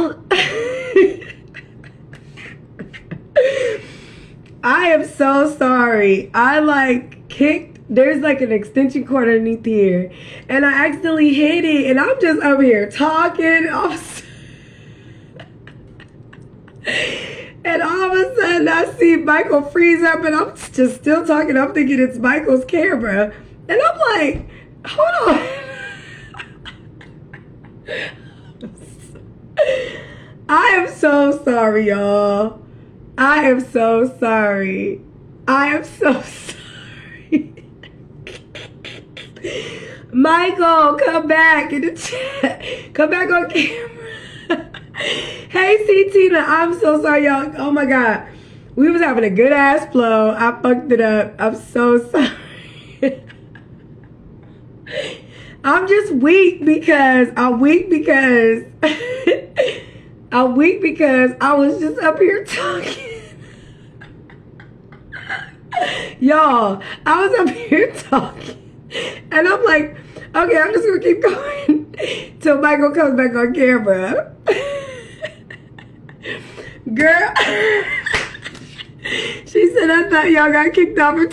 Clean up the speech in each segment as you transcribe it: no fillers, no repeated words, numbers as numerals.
y'all. I am so sorry. I like kicked. There's like an extension cord underneath here, and I accidentally hit it, and I'm just over here talking. And all of a sudden, I see Michael freeze up, and I'm just still talking. I'm thinking it's Michael's camera, and I'm like, hold on. I am so sorry, y'all. I am so sorry. I am so sorry. Michael, come back in the chat. Come back on camera. Hey, C. Tina, I'm so sorry, y'all. Oh my God. We was having a good ass flow. I fucked it up. I'm so sorry. I'm just weak because I'm weak because I was just up here talking. Y'all, I was up here talking. And I'm like, okay, I'm just gonna keep going till Michael comes back on camera. Girl, she said, I thought y'all got kicked off her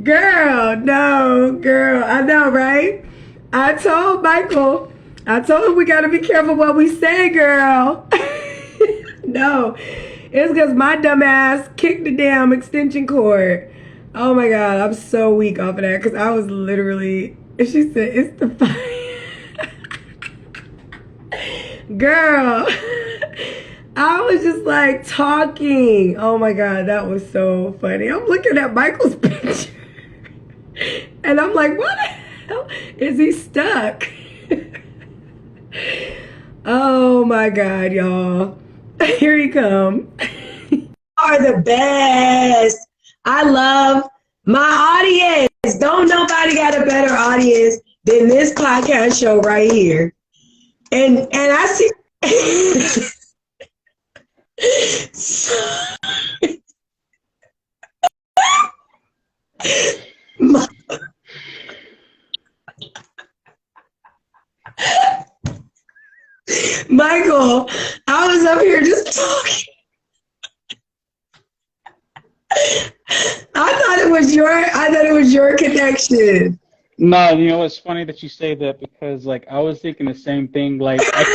Girl, no, girl, I know, right? I told him we gotta be careful what we say, girl. No, it's because my dumb ass kicked the damn extension cord. Oh my God, I'm so weak off of that because I was literally, she said, it's the fire. Girl, I was just like talking. Oh my God, that was so funny. I'm looking at Michael's picture and I'm like, what the hell? Is he stuck? Oh my God, y'all. Here he come. Are the best. I love my audience. Don't nobody got a better audience than this podcast show right here. And I see Michael, I was up here just talking. I thought it was your connection. No, you know it's funny that you say that because like I was thinking the same thing. Like I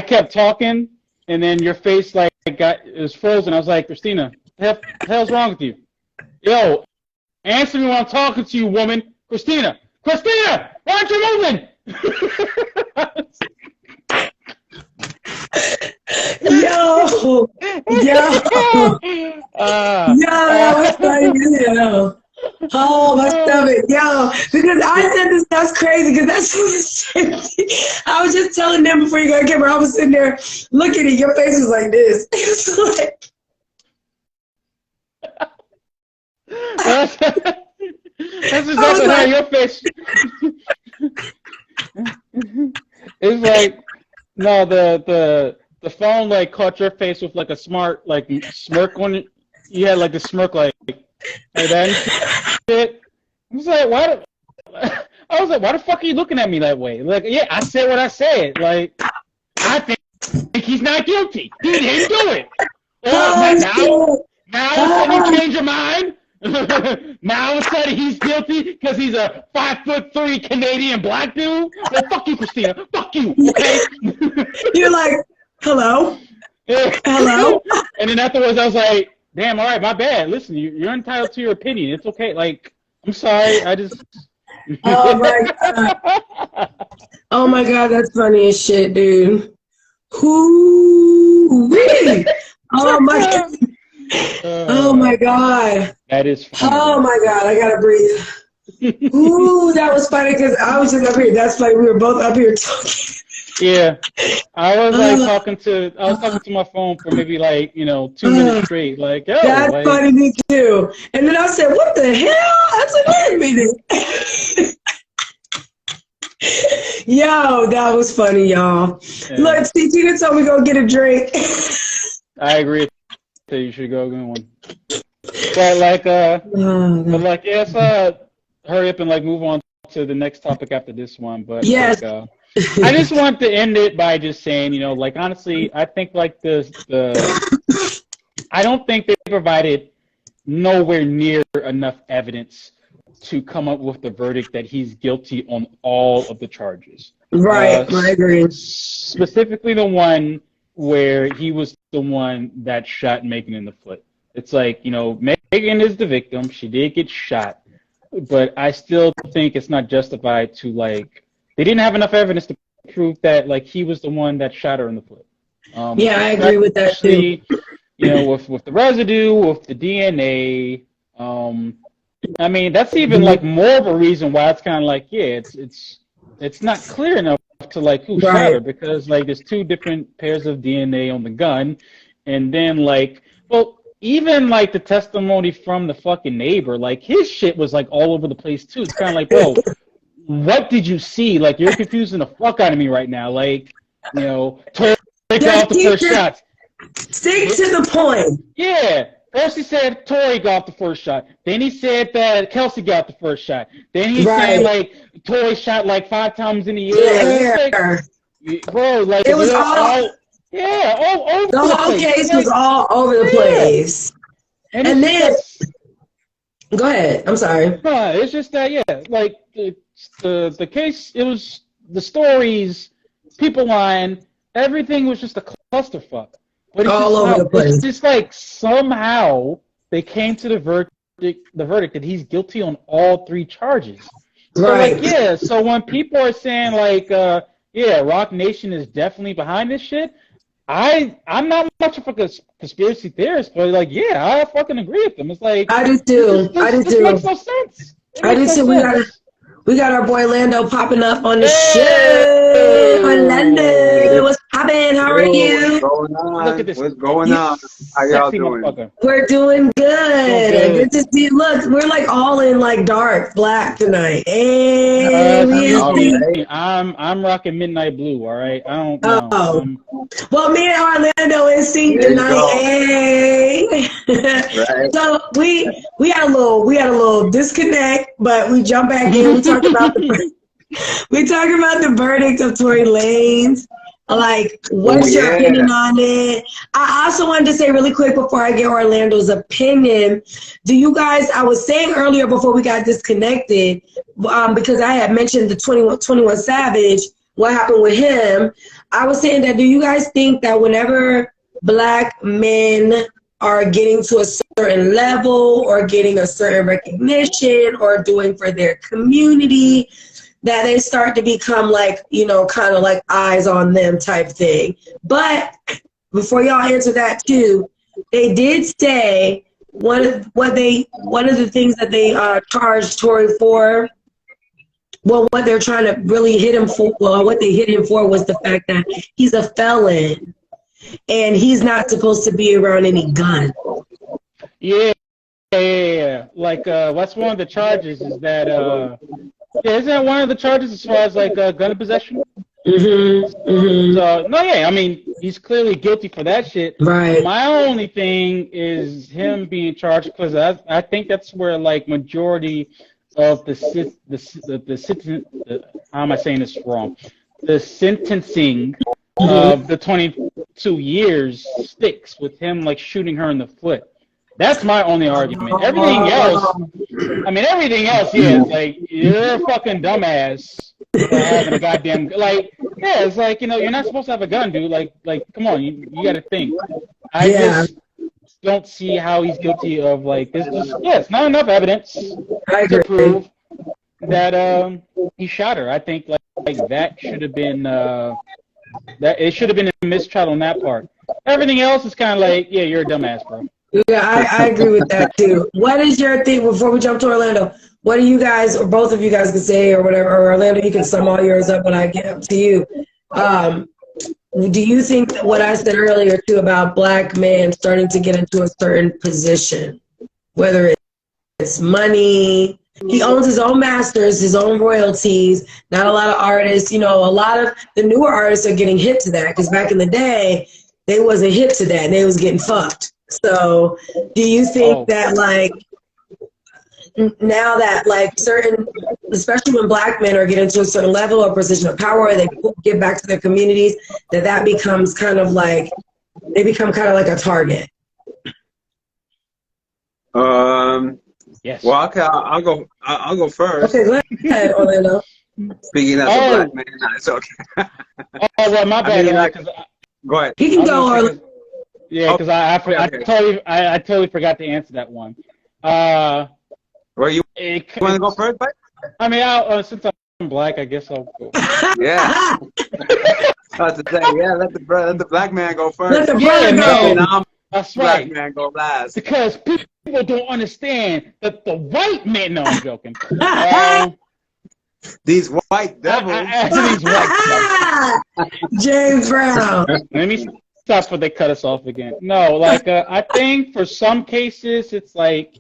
kept talking, and then your face like it was frozen. I was like, Christina, what the hell's wrong with you? Yo, answer me when I'm talking to you, woman. Christina, why aren't you moving? Yo, that was funny. Oh, my stomach, yo, because I said this, that's crazy, because that's what the same thing. I was just telling them before you got on camera, I was sitting there looking at your face was like this. It was like, that's exactly how your face. It's like, no, the phone like caught your face with like a smart like smirk on it. You had like the smirk like that shit. I was like, why the fuck are you looking at me that way? Like, yeah, I said what I said. Like, I think he's not guilty. He didn't do it. Now all of a sudden you change your mind. Now all of a sudden he's guilty because he's a 5'3" Canadian black dude. Well, fuck you, Christina. Fuck you. Okay. You're like, hello, hello. And then afterwards I was like, damn, all right, my bad. Listen, you're entitled to your opinion. It's okay. Like, I'm sorry. I just. Oh my God. Oh my God, that's funny as shit, dude. Whoo-wee. Oh my God. Oh my God. That is funny. Oh my God, I gotta breathe. Ooh, that was funny because I was just up here. That's like we were both up here talking. Yeah, I was like talking to my phone for maybe like 2 minutes straight. Like, yo, that's like, funny me too. And then I said, "What the hell?" I said, "Wait a minute." Yo, that was funny, y'all. Yeah. Look, see, Tina told me go get a drink. I agree. So you should go get one. But like, yes, hurry up and like move on to the next topic after this one, but yes. like, I just want to end it by just saying, like honestly, I think like I don't think they provided nowhere near enough evidence to come up with the verdict that he's guilty on all of the charges. Right, I agree. Specifically the one where he was the one that shot Megan in the foot. It's like, Megan is the victim. She did get shot. But I still think it's not justified to, like, they didn't have enough evidence to prove that, like, he was the one that shot her in the foot. Yeah, I agree with that, too. With the residue, with the DNA, I mean, that's even, like, more of a reason why it's kind of like, yeah, it's not clear enough to, like, who shot her, because, like, there's 2 different pairs of DNA on the gun, and then, like, well, even, like, the testimony from the fucking neighbor, like, his shit was, like, all over the place, too. It's kind of like, bro, what did you see? Like, you're confusing the fuck out of me right now. Like, Tori got off the first shot. Stick to the point. Yeah. First he said Tori got the first shot. Then he said that Kelsey got the first shot. Then he said, like, Tori shot, like, 5 times in the air. Like, bro, like, it was all over the whole case was all over the place. And then, go ahead. I'm sorry. No, it's just that, like, the case, it was the stories, people lying, everything was just a clusterfuck. But it's all over the place. It's just like somehow they came to the verdict that he's guilty on all 3 charges. So, like, so when people are saying, like, Rock Nation is definitely behind this shit, I'm not much of a conspiracy theorist, but, like, I fucking agree with them. It's like, I do too. This makes no sense. I do too. We got our boy Lando popping up on the show. Orlando, what's poppin'? How are you? What's going on? Look at this. What's going on? How y'all doing? We're doing good. Good to see. Look, we're like all in like dark black tonight. Hey, I'm rocking midnight blue. All right. I don't know. Oh. Well, me and Orlando in sync tonight. Hey. Right. So we had a little disconnect, but we jump back in. We talk about the verdict of Tory Lanez. Like, what's your opinion on it? I also wanted to say really quick before I get Orlando's opinion. Do you guys, I was saying earlier before we got disconnected, because I had mentioned the 21 Savage, what happened with him. I was saying that, do you guys think that whenever Black men are getting to a certain level or getting a certain recognition or doing for their community, that they start to become like, kind of like eyes on them type thing? But before y'all answer that too, they did say one of the things that they charged Tory for, well, what they're trying to really hit him for, what they hit him for was the fact that he's a felon and he's not supposed to be around any gun. Yeah. Like, what's one of the charges is that, isn't that one of the charges as far as, like, gun possession? So, no, I mean, he's clearly guilty for that shit. Right. My only thing is him being charged, because I think that's where, like, majority of how am I saying this wrong? The sentencing of the 22 years sticks with him, like, shooting her in the foot. That's my only argument. Everything else, is like, you're a fucking dumbass for having a goddamn, like, it's like, you're not supposed to have a gun, dude. Like, come on, you gotta think. I just don't see how he's guilty of, like, this. It's not enough evidence to prove that he shot her. I think like that should have been that it should have been a mistrial on that part. Everything else is kind of like, you're a dumbass, bro. Yeah, I agree with that too. What is your thing before we jump to Orlando? What do you guys, or both of you guys can say, or whatever, or Orlando, you can sum all yours up when I get up to you. Do you think that what I said earlier too about Black men starting to get into a certain position, whether it's money, he owns his own masters, his own royalties, not a lot of artists, a lot of the newer artists are getting hit to that, because back in the day, they wasn't hit to that, they was getting fucked. So do you think that, like, now that like certain, especially when black men are getting to a certain level or position of power, or they give back to their communities, that becomes kind of like, they become kind of like a target. Yes. Well, okay, I'll go first. Okay, go ahead, Orlando. Speaking as a black man, it's okay. Oh, well, my bad. Go ahead. He can go, Orlando. Yeah, because I totally forgot to answer that one. Where you want to go first, Mike? I mean, since I'm black, I guess I'll go. Yeah. Let the black man go first. Let the brother go. That's Black right. man go last. Because people don't understand that the white men. No, I'm joking. These white devils. These white devils. James Brown. Let me stop before they cut us off again. No, like I think for some cases it's like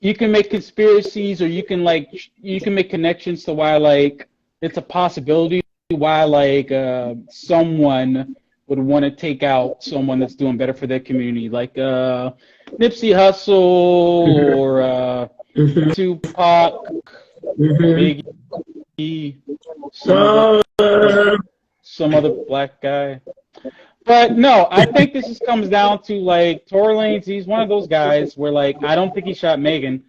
you can make conspiracies, or you can make connections to why like it's a possibility why like someone would want to take out someone that's doing better for their community, like Nipsey Hussle or Tupac, Biggie, some other black guy. But no, I think this comes down to like Tory Lanez. He's one of those guys where like I don't think he shot Megan,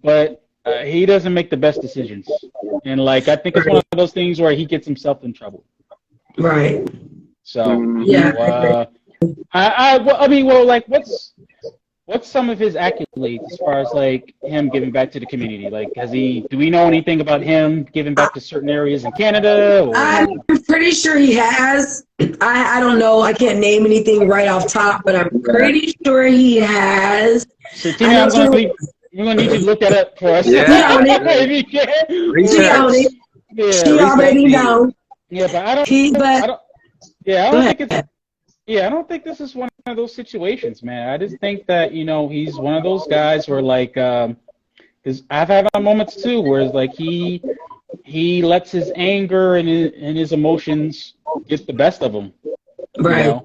but he doesn't make the best decisions, and like I think it's one of those things where he gets himself in trouble. Right. So yeah. Like what's some of his accolades as far as like him giving back to the community? Like, do we know anything about him giving back to certain areas in Canada? Or? I'm pretty sure he has. I don't know. I can't name anything right off top, but I'm pretty sure he has. So, Tina, we're going to need you to look that up for us. Yeah. She on it. Yeah, she already know. Yeah, but I don't think this is one of those situations, man. I just think that, he's one of those guys where like, because I've had my moments too, where it's like he lets his anger and his emotions get the best of him. Right.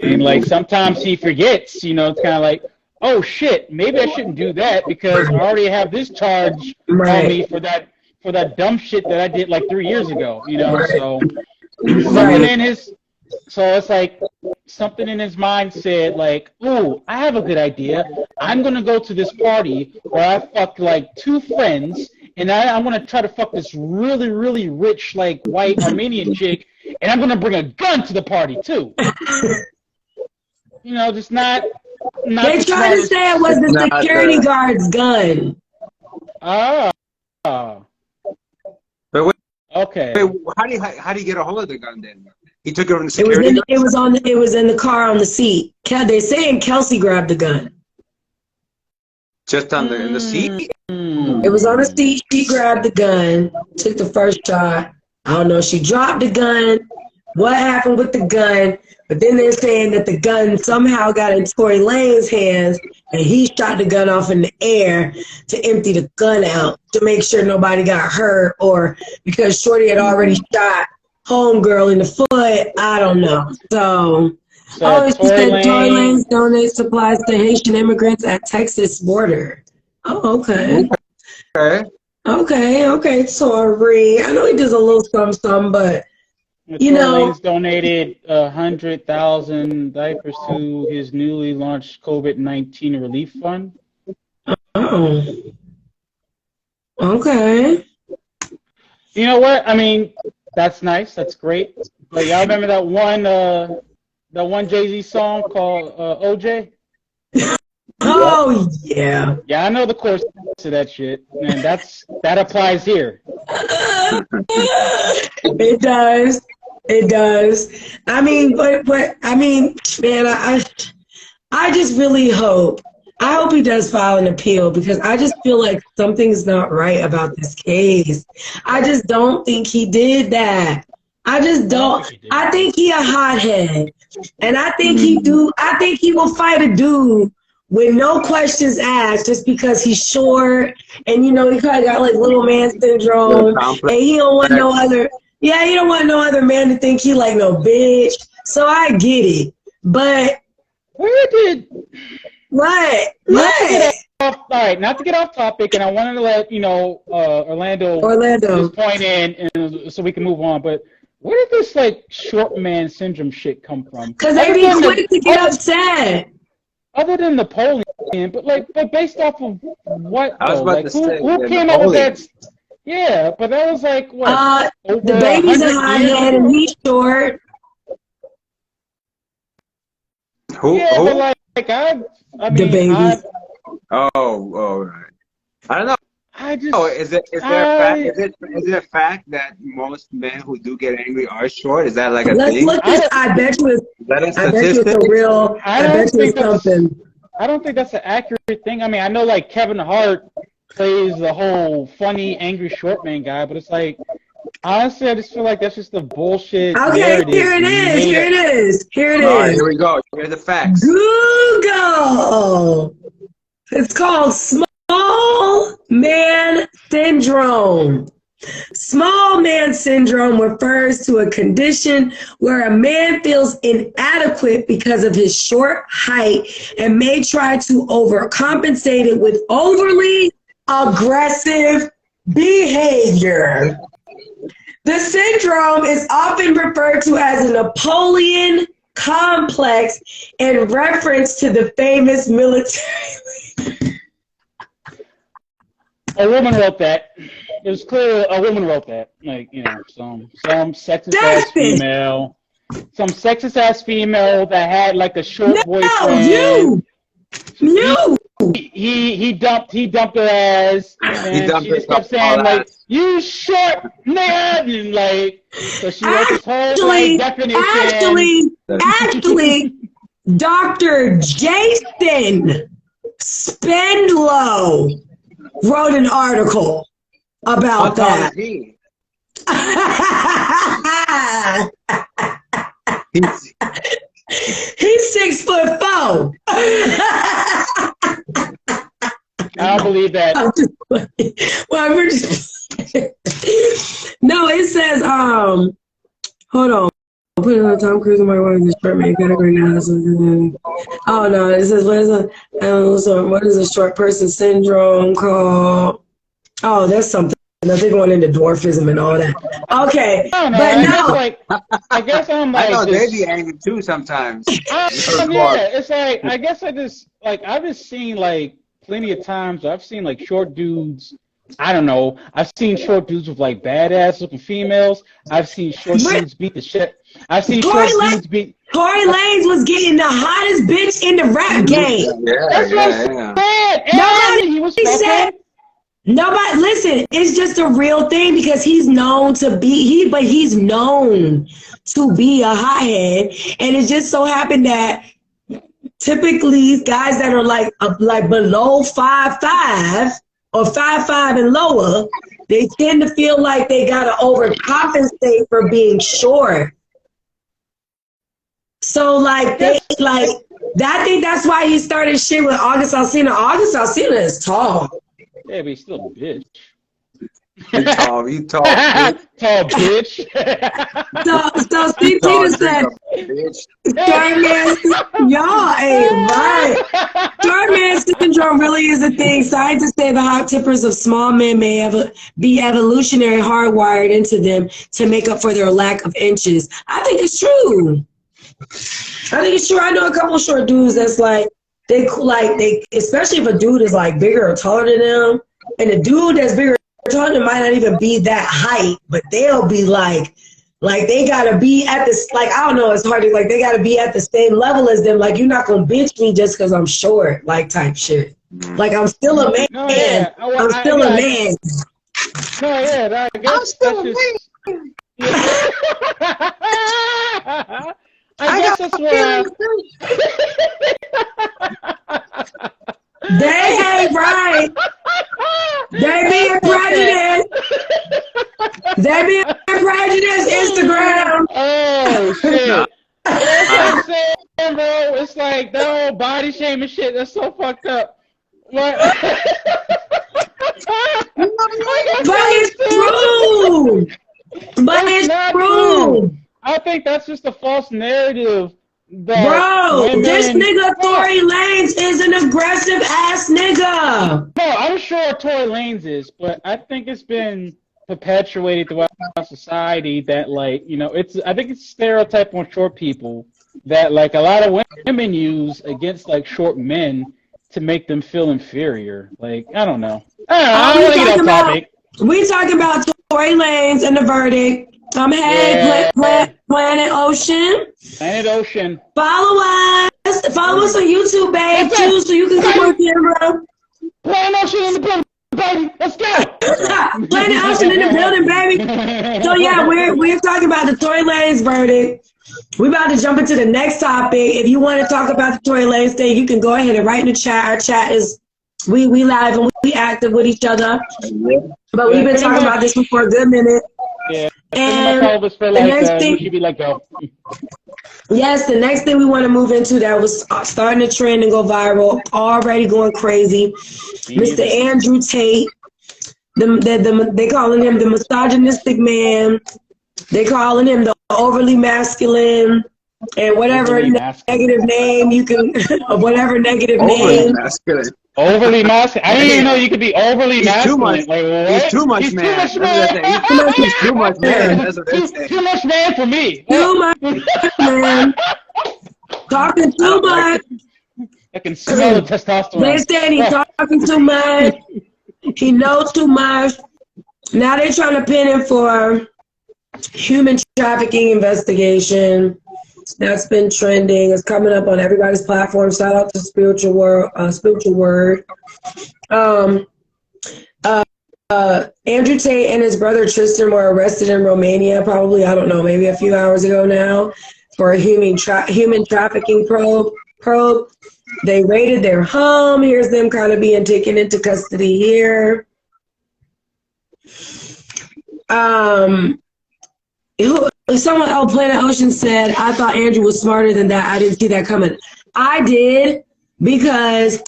And like sometimes he forgets, it's kind of like, oh shit, maybe I shouldn't do that because I already have this charge on me for that dumb shit that I did like 3 years ago, so so it's like something in his mind said like, oh, I have a good idea. I'm going to go to this party where I fucked like 2 friends, and I'm going to try to fuck this really, really rich like white Armenian chick, and I'm going to bring a gun to the party too. Just not they tried to say it was the security guard's gun. But wait, okay. Wait, how do you get a hold of the gun then? He took it from the security. It was in the car on the seat. They're saying Kelsey grabbed the gun. Just in the seat? It was on the seat. She grabbed the gun, took the first shot. I don't know. She dropped the gun. What happened with the gun? But then they're saying that the gun somehow got in Tory Lanez's hands, and he shot the gun off in the air to empty the gun out to make sure nobody got hurt, or because Shorty had already shot homegirl in the foot. I don't know. So she said Tory Lanez donates supplies to Haitian immigrants at Texas border. Oh, okay. Okay, Tory. I know he does a little something, but Tory Lanez donated 100,000 diapers to his newly launched COVID-19 relief fund. Oh. Okay. You know what? I mean, that's nice. That's great. But y'all remember that one Jay-Z song called OJ? Oh yeah. Yeah, I know the chorus to that shit, and that applies here. It does. It does. I mean, but I mean, man, I just really hope. I hope he does file an appeal, because I just feel like something's not right about this case. I just don't think he did that. I just don't. I think he a hothead, and I think he will fight a dude with no questions asked just because he's short, and he kind of got like little man syndrome, and he don't want no other. Yeah, he don't want no other man to think he like no bitch. So I get it, but where did All right, not to get off topic, and I wanted to let Orlando this point in, and so we can move on. But where did this like short man syndrome shit come from? Because they be quick to get upset. Other than Napoleon, but based off of what? I was about to say, who came up with that? Yeah, but that was like what? The baby's a hothead and he's short. Who? Yeah, but like I mean, the baby. Right. I don't know. Is it a fact that most men who do get angry are short? Is that like a thing? I bet you it's a real. I bet you it's something. I don't think that's an accurate thing. I mean, I know like Kevin Hart plays the whole funny, angry short man guy, but it's like, honestly, I just feel like that's just the bullshit. Okay, here it is. All right, here we go. Here are the facts. Google. It's called small man syndrome. Small man syndrome refers to a condition where a man feels inadequate because of his short height and may try to overcompensate it with overly aggressive behavior. The syndrome is often referred to as a Napoleon complex in reference to the famous military. A woman wrote that. It was clear a woman wrote that. Like, some sexist ass female. Some sexist ass female that had like a short boyfriend. You. He dumped her ass, and she just kept saying like, "You short man," and like, so she wrote this whole definition. Actually, Dr. Jason Spendlow wrote an article about that. He's 6'4". I don't believe that. We're just no, it says hold on. Put it on Tom Cruise and my wife in the short man category now. Oh no, it says what is a short person syndrome called? Oh, that's something. They're going into dwarfism and all that. Okay, I guess I'm like. I know they be angry too sometimes. Yeah, it's like I've just seen like plenty of times. I've seen like short dudes. I don't know. I've seen short dudes with like badass looking females. I've seen short dudes beat the shit. I've seen short dudes beat. Tory Lanez was getting the hottest bitch in the rap game. That's what I'm saying. He was Nobody, listen, it's just a real thing because he's known to be, he's known to be a hothead. And it just so happened that typically guys that are like below 5'5" or 5'5" and lower, they tend to feel like they got to overcompensate for being short. So I think that's why he started shit with August Alsina. August Alsina is tall. Yeah, but he's still a bitch. You tall bitch. Tall bitch. So Steve Peter said, y'all ain't right. Short man syndrome really is a thing. Scientists say the hot tempers of small men may be evolutionary hardwired into them to make up for their lack of inches. I think it's true. I know a couple short dudes that's like, they especially if a dude is like bigger or taller than them, and the dude that's bigger or taller than them might not even be that height, but they'll be like they gotta be at this, like, I don't know, it's hard to, like, they gotta be at the same level as them. Like, you're not gonna bitch me just because I'm short, like, type shit. Like, I'm still a man. No, yeah. I'm still a man. No, yeah, I guess I'm still a man. I guess that's where they ain't right. They being prejudiced. They being prejudiced. Instagram. Oh shit! That's what I'm saying, bro. It's like that whole body shaming shit. That's so fucked up. What? But it's true. But it's true. I think that's just a false narrative Bro, this nigga Tory Lanez is an aggressive ass nigga. No, I'm sure Tory Lanez is, but I think it's been perpetuated throughout society that, like, you know, I think it's a stereotype on short people that, like, a lot of women use against, like, short men to make them feel inferior. Like, I don't know. I don't want to get off topic. We talking about Tory Lanez and the verdict. Hey, Planet Ocean. Planet Ocean. Follow us. Follow us on YouTube, babe, too, so you can come on camera. Planet Ocean in the building, baby. Let's go. Planet Ocean in the building, baby. So, yeah, we're talking about the Tory Lanez verdict. We're about to jump into the next topic. If you want to talk about the Tory Lanez thing, you can go ahead and write in the chat. Our chat is, we live and we active with each other. But we've been talking about this for a good minute. Yeah. And the next thing, should be let go. Yes, the next thing we want to move into that was starting to trend and go viral, already going crazy. Mr. Andrew Tate, they calling him the misogynistic man. They calling him the overly masculine and whatever negative name you can, whatever negative name. Masculine. Overly masculine. I didn't even know you could be overly masculine. Too much. Like, what? He's too much man. He's too much man. That's what they're saying. Too much man for me. Too much man. Talking too much. I can smell the testosterone. They said he's talking too much. He knows too much. Now they're trying to pin him for human trafficking investigation. That's been trending. It's coming up on everybody's platform. Shout out to Spiritual Word. Andrew Tate and his brother Tristan were arrested in Romania, probably, I don't know, maybe a few hours ago now, for a human trafficking probe. They raided their home. Here's them kind of being taken into custody here. Someone on Planet Ocean said, I thought Andrew was smarter than that. I didn't see that coming. I did, because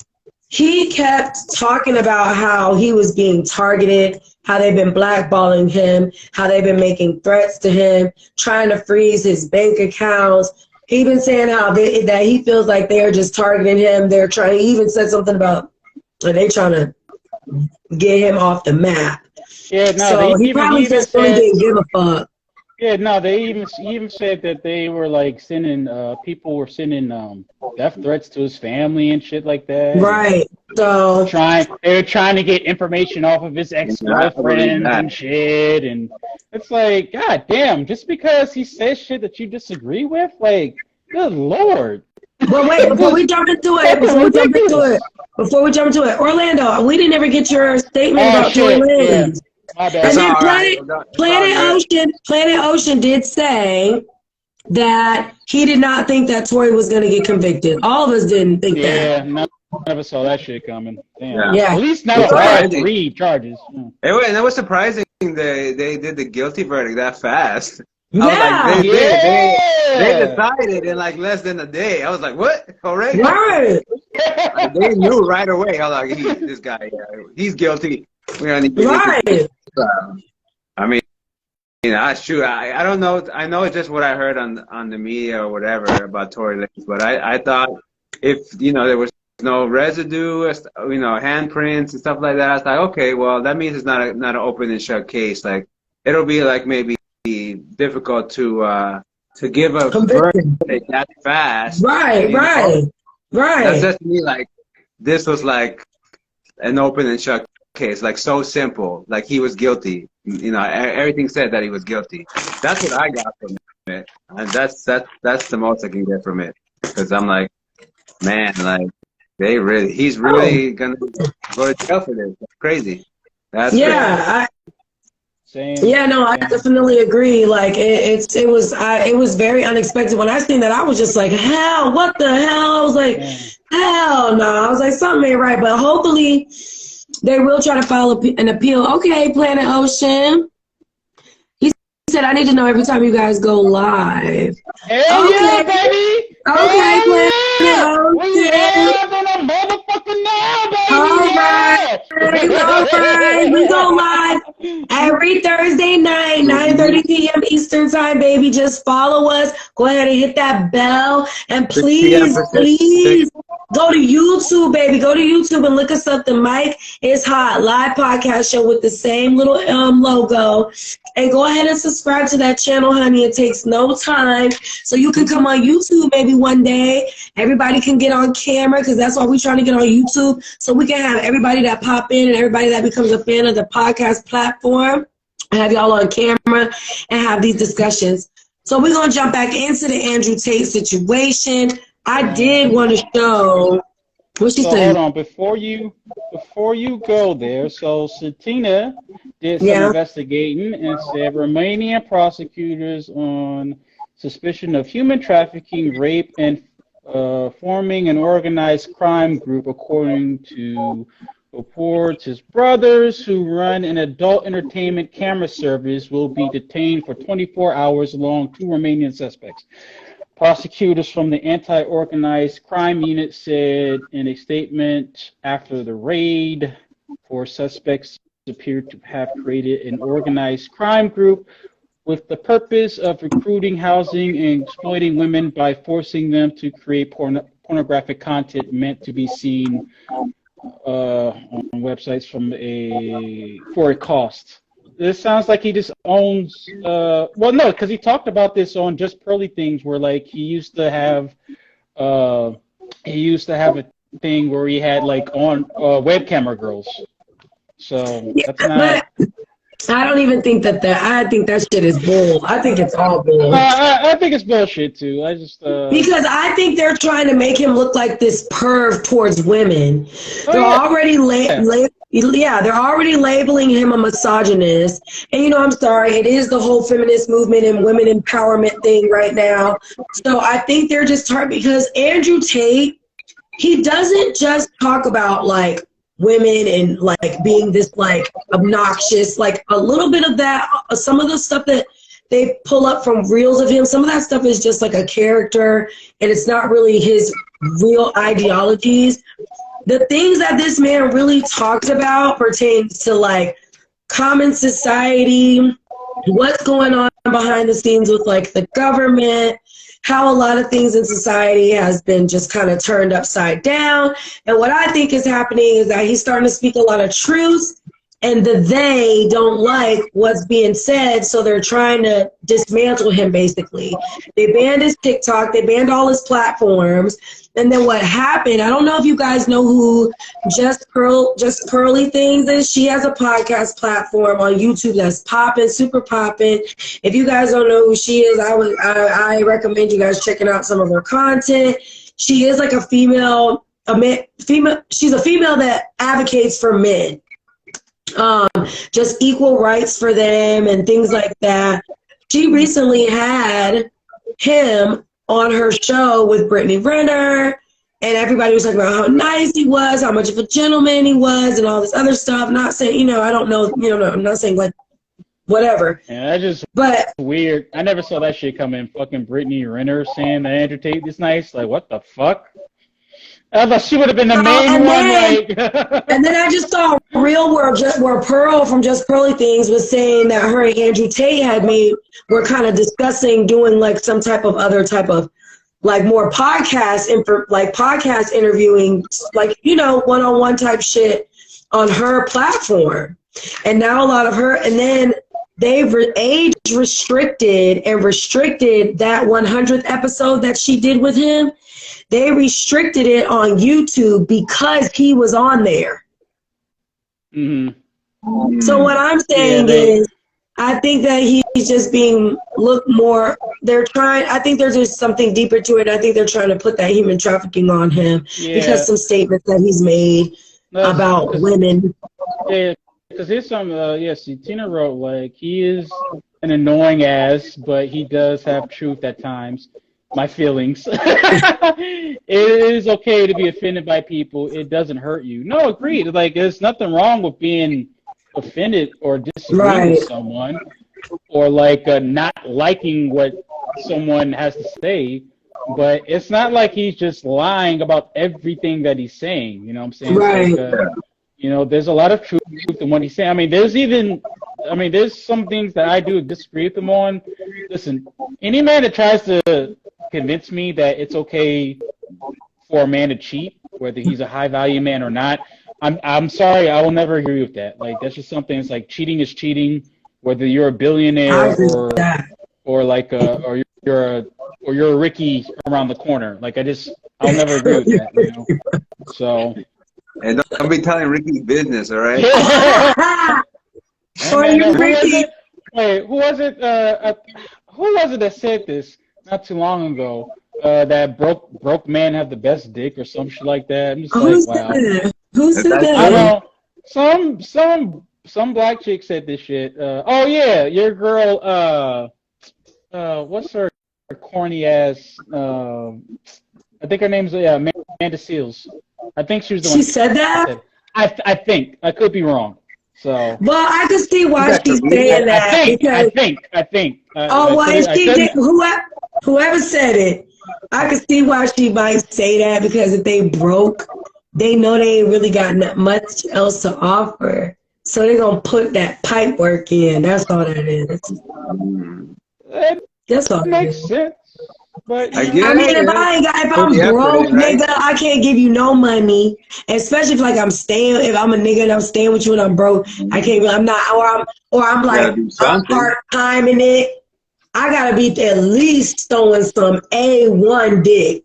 he kept talking about how he was being targeted, how they've been blackballing him, how they've been making threats to him, trying to freeze his bank accounts. He been saying how that he feels like they're just targeting him. He even said something about they trying to get him off the map. Yeah, no, so he probably just really didn't give a fuck. Yeah, no, they even said that they were like sending people were sending death threats to his family and shit like that. Right. So they were trying to get information off of his ex-girlfriend and shit, and it's like, god damn, just because he says shit that you disagree with, like, good lord. But wait, before we jump into it, Orlando, we didn't ever get your statement about Tory Lanez. Yeah. And then Planet Ocean did say that he did not think that Tory was going to get convicted. All of us didn't think that. Yeah, none of us saw that shit coming. Damn. Yeah. At least now it's 3 charges. That was surprising. They did the guilty verdict that fast. Yeah. They decided in like less than a day. I was like, what? Already? Right. They knew right away. I was like, this guy, he's guilty. We don't need to I mean, I don't know. I know it's just what I heard on the media or whatever about Tory Lanez, but I thought if there was no residue, handprints and stuff like that, I was like, okay, well that means it's not an open and shut case. Like it'll be like maybe difficult to give a verdict that fast. Right. That's just me. Like this was like an open and shut case, like so simple, like he was guilty. Everything said that he was guilty. That's what I got from it, and that's the most I can get from it. Because I'm like, man, like he's really gonna go to jail for this. That's crazy. That's crazy. I definitely agree. Like it was very unexpected. When I seen that, I was just like, hell, what the hell? I was like, hell no. I was like, something ain't right. But hopefully they will try to file an appeal. Okay, Planet Ocean. He said, I need to know every time you guys go live. Hell yeah, baby! Okay, Planet Ocean. We have on a motherfucking now, baby! All right. live. We go live every Thursday night, 9:30 p.m. Eastern time, baby. Just follow us. Go ahead and hit that bell. And please go to YouTube, baby. Go to YouTube and look us up. The Mic is Hot live podcast show with the same little logo. And go ahead and subscribe to that channel, honey. It takes no time. So you can come on YouTube maybe one day. Everybody can get on camera because that's why we're trying to get on YouTube. So we can have everybody that pop in and everybody that becomes a fan of the podcast platform and have y'all on camera and have these discussions. So we're going to jump back into the Andrew Tate situation. I did want to show. What she said? Hold on, before you go there. So Satina did some investigating and said Romanian prosecutors on suspicion of human trafficking, rape, and forming an organized crime group, according to reports. His brothers, who run an adult entertainment camera service, will be detained for 24 hours along 2 Romanian suspects. Prosecutors from the anti-organized crime unit said in a statement after the raid, 4 suspects appeared to have created an organized crime group with the purpose of recruiting, housing, and exploiting women by forcing them to create pornographic content meant to be seen on websites for a cost. This sounds like he just owns. Well, no, because he talked about this on Just Pearly Things, where like he used to have a thing where he had like on webcamera girls. So that's not. I don't even think that I think that shit is bull. I think it's all bull. I think it's bullshit too. I just because I think they're trying to make him look like this perv towards women. They're already they're already labeling him a misogynist. And you know, I'm sorry, it is the whole feminist movement and women empowerment thing right now. So I think they're just because Andrew Tate, he doesn't just talk about like women and like being this like obnoxious, like a little bit of that, some of the stuff that they pull up from reels of him, some of that stuff is just like a character and it's not really his real ideologies. The things that this man really talks about pertains to like common society, what's going on behind the scenes with like the government, how a lot of things in society has been just kind of turned upside down. And what I think is happening is that he's starting to speak a lot of truth, and they don't like what's being said, so they're trying to dismantle him, basically. They banned his TikTok, they banned all his platforms, and then what happened, I don't know if you guys know who Just Pearly Things is. She has a podcast platform on YouTube that's popping, super popping. If you guys don't know who she is, I recommend you guys checking out some of her content. She is like a female, she's a female that advocates for men. Just equal rights for them and things like that. She recently had him on her show with Brittany Renner, and everybody was talking about how nice he was, how much of a gentleman he was, and all this other stuff. Not saying, I don't know, I'm not saying like whatever. Yeah, that's weird. I never saw that shit come in. Fucking Brittany Renner saying that Andrew Tate is nice. Like, what the fuck? I thought she would have been the main one. And then I just saw a reel where Pearl from Just Pearly Things was saying that her and Andrew Tate were kind of discussing doing like some type of other type of like more podcast interviewing, like, one-on-one type shit on her platform. And now a lot of her, and then they've age restricted that 100th episode that she did with him. They restricted it on YouTube because he was on there. Mm-hmm. So what I'm saying is, I think that he's just being looked more. I think there's just something deeper to it. I think they're trying to put that human trafficking on him because some statements that he's made about women. Yeah, because here's some. Tina wrote like he is an annoying ass, but he does have truth at times. My feelings. It is okay to be offended by people. It doesn't hurt you. No, agreed. Like, there's nothing wrong with being offended or disagreeing with someone, or like not liking what someone has to say. But it's not like he's just lying about everything that he's saying. You know what I'm saying? Right. Like, you know, there's a lot of truth in what he's saying. I mean, there's some things that I do disagree with him on. Listen, any man that tries to convince me that it's okay for a man to cheat, whether he's a high value man or not, I'm sorry, I will never agree with that. Like, that's just something. It's like cheating is cheating, whether you're a billionaire or like or you're a Ricky around the corner. Like, I'll never agree with that. You know? So. And don't be telling Ricky's business, all right? Or you, Ricky. Wait, who was it that said this not too long ago? That broke man have the best dick or some shit like that. I'm just like, wow. Who said that? I don't know. Some black chick said this shit. Oh yeah, your girl. What's her corny ass? I think her name's Amanda Seals. I think she was the one. She said that. I think I could be wrong. So. Well, I can see why she's saying that. I think. If she did, whoever said it, I can see why she might say that, because if they broke, they know they ain't really got much else to offer. So they're going to put that pipe work in. That's all that is. That's all. Makes sense. But if I'm broke, nigga, I can't give you no money. Especially if if I'm a nigga and I'm staying with you and I'm broke, I can't. I'm not, or I'm like I'm part time in it. I gotta be at least throwing some A1 dick.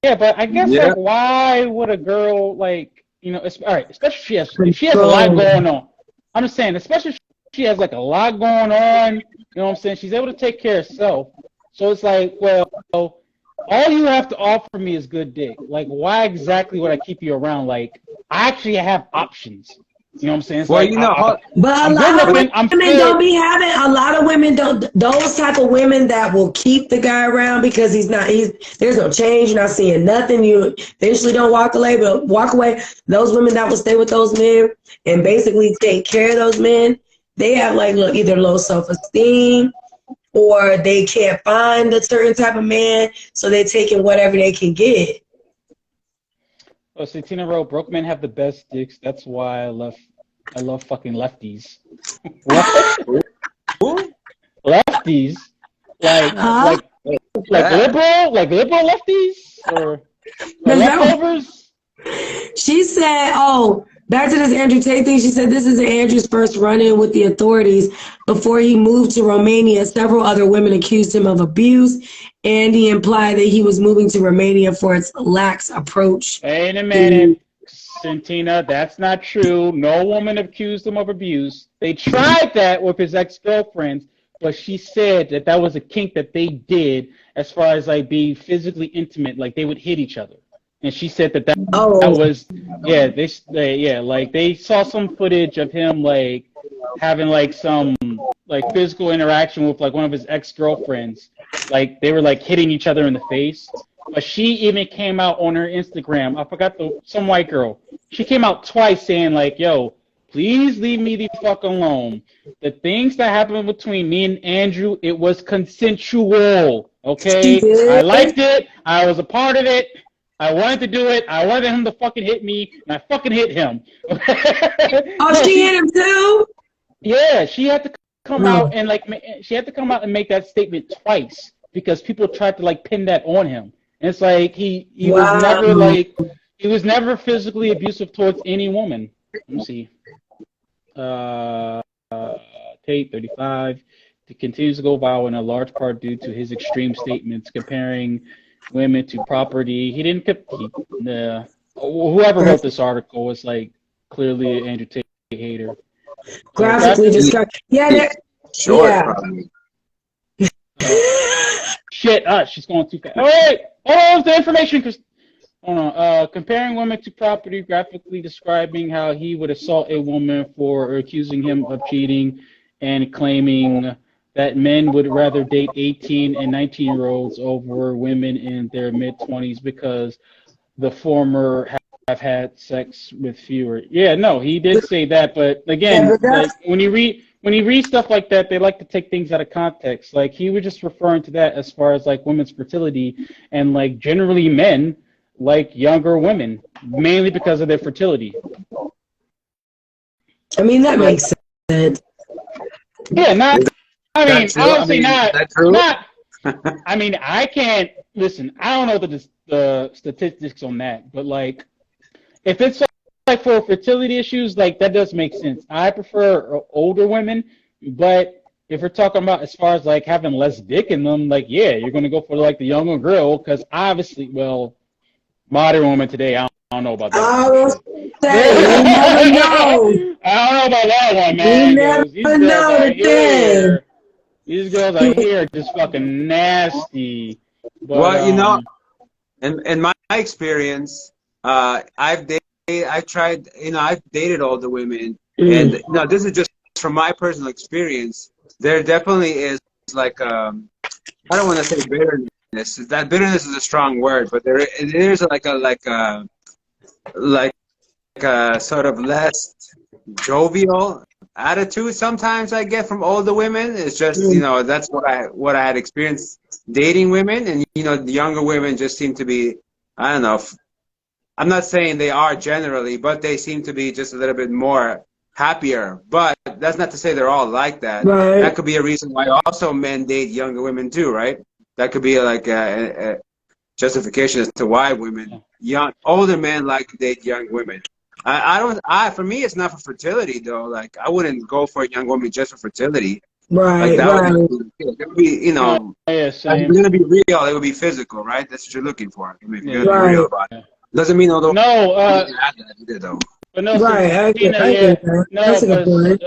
Yeah, but I guess like, why would a girl like, you know, all right, especially if she has a lot going on. I'm just saying, especially if she has like a lot going on. You know what I'm saying? She's able to take care of herself. So it's like, well, all you have to offer me is good dick. Like, why exactly would I keep you around? Like, I actually have options. You know what I'm saying? It's well, like, you know, but a lot of women don't be having. A lot of women don't. Those type of women that will keep the guy around because there's no change. You're not seeing nothing. You eventually don't walk away. Those women that will stay with those men and basically take care of those men, they have like either low self-esteem or they can't find a certain type of man, so they're taking whatever they can get. Oh, see, Tina wrote, broke men have the best dicks. That's why I love fucking lefties. What? Lefties? Like liberal lefties? Or leftovers? She said, back to this Andrew Tate thing. She said this is Andrew's first run-in with the authorities. Before he moved to Romania, several other women accused him of abuse, and he implied that he was moving to Romania for its lax approach. Wait a minute, Santina, that's not true. No woman accused him of abuse. They tried that with his ex-girlfriends, but she said that was a kink that they did as far as like being physically intimate, like they would hit each other. And she said that was, they saw some footage of him like having like some like physical interaction with like one of his ex-girlfriends. Like they were like hitting each other in the face. But she even came out on her Instagram. I forgot some white girl. She came out twice saying like, yo, please leave me the fuck alone. The things that happened between me and Andrew, it was consensual. Okay? I liked it. I was a part of it. I wanted to do it. I wanted him to fucking hit me, and I fucking hit him. She hit him too? Yeah, she had to come out and make that statement twice because people tried to like pin that on him. And it's like he was never physically abusive towards any woman. Let me see. Tate, 35, continues to go viral in a large part due to his extreme statements comparing women to property. He didn't compete. Whoever wrote this article was like clearly an Andrew Tate hater. Graphically described. Shit, she's going too fast. Oh, wait! Oh, the information. Hold on. Comparing women to property, graphically describing how he would assault a woman for accusing him of cheating and claiming that men would rather date 18 and 19-year-olds over women in their mid-20s because the former have had sex with fewer. Yeah, no, he did say that, but again, like, when you read stuff like that, they like to take things out of context. Like he was just referring to that as far as like women's fertility, and like generally men like younger women, mainly because of their fertility. I mean, that makes sense. Yeah, not. I mean, That's true. honestly, I mean, not. that's true. Not. I mean, I can't listen. I don't know the statistics on that, but like, if it's like for fertility issues, like that does make sense. I prefer older women, but if we're talking about as far as like having less dick in them, like yeah, you're gonna go for like the younger girl because obviously, well, modern women today, I don't know about that. I will say, you never know. I don't know about that one, You man. never 'Cause these girls know out the thing. here, these girls out here are just fucking nasty. But Well, you know, in my experience, I've tried, you know, I've dated older women, and you know, this is just from my personal experience. There definitely is like I don't want to say bitterness. That bitterness is a strong word, but there's like a sort of less jovial attitude sometimes I get from older women. It's just, you know, that's what I had experienced dating women, and you know, the younger women just seem to be, I don't know, I'm not saying they are generally, but they seem to be just a little bit more happier. But that's not to say they're all like that. Right. That could be a reason why also men date younger women too, right? That could be like a justification as to why older men like to date young women. For me, it's not for fertility though. Like, I wouldn't go for a young woman just for fertility. Right, Like, that right. would be, you know, yeah, if you're gonna be real, it would be physical, right? That's what you're looking for. I mean, if you're gonna be real about it. Doesn't mean although. no, Though. but no, Right, I get Santina, yeah, that. no, That's a good point.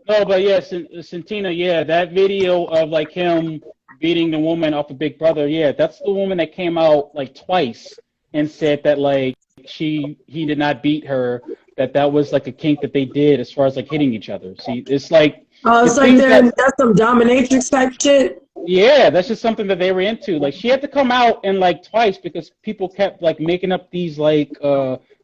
no, but yeah, Santina, yeah, that video of like him beating the woman off of Big Brother, yeah, that's the woman that came out like twice and said that like he did not beat her, that was like a kink that they did as far as like hitting each other. See, it's like Oh, it's like that's some dominatrix type shit. yeah, that's just something that they were into. Like she had to come out and like twice because people kept like making up these like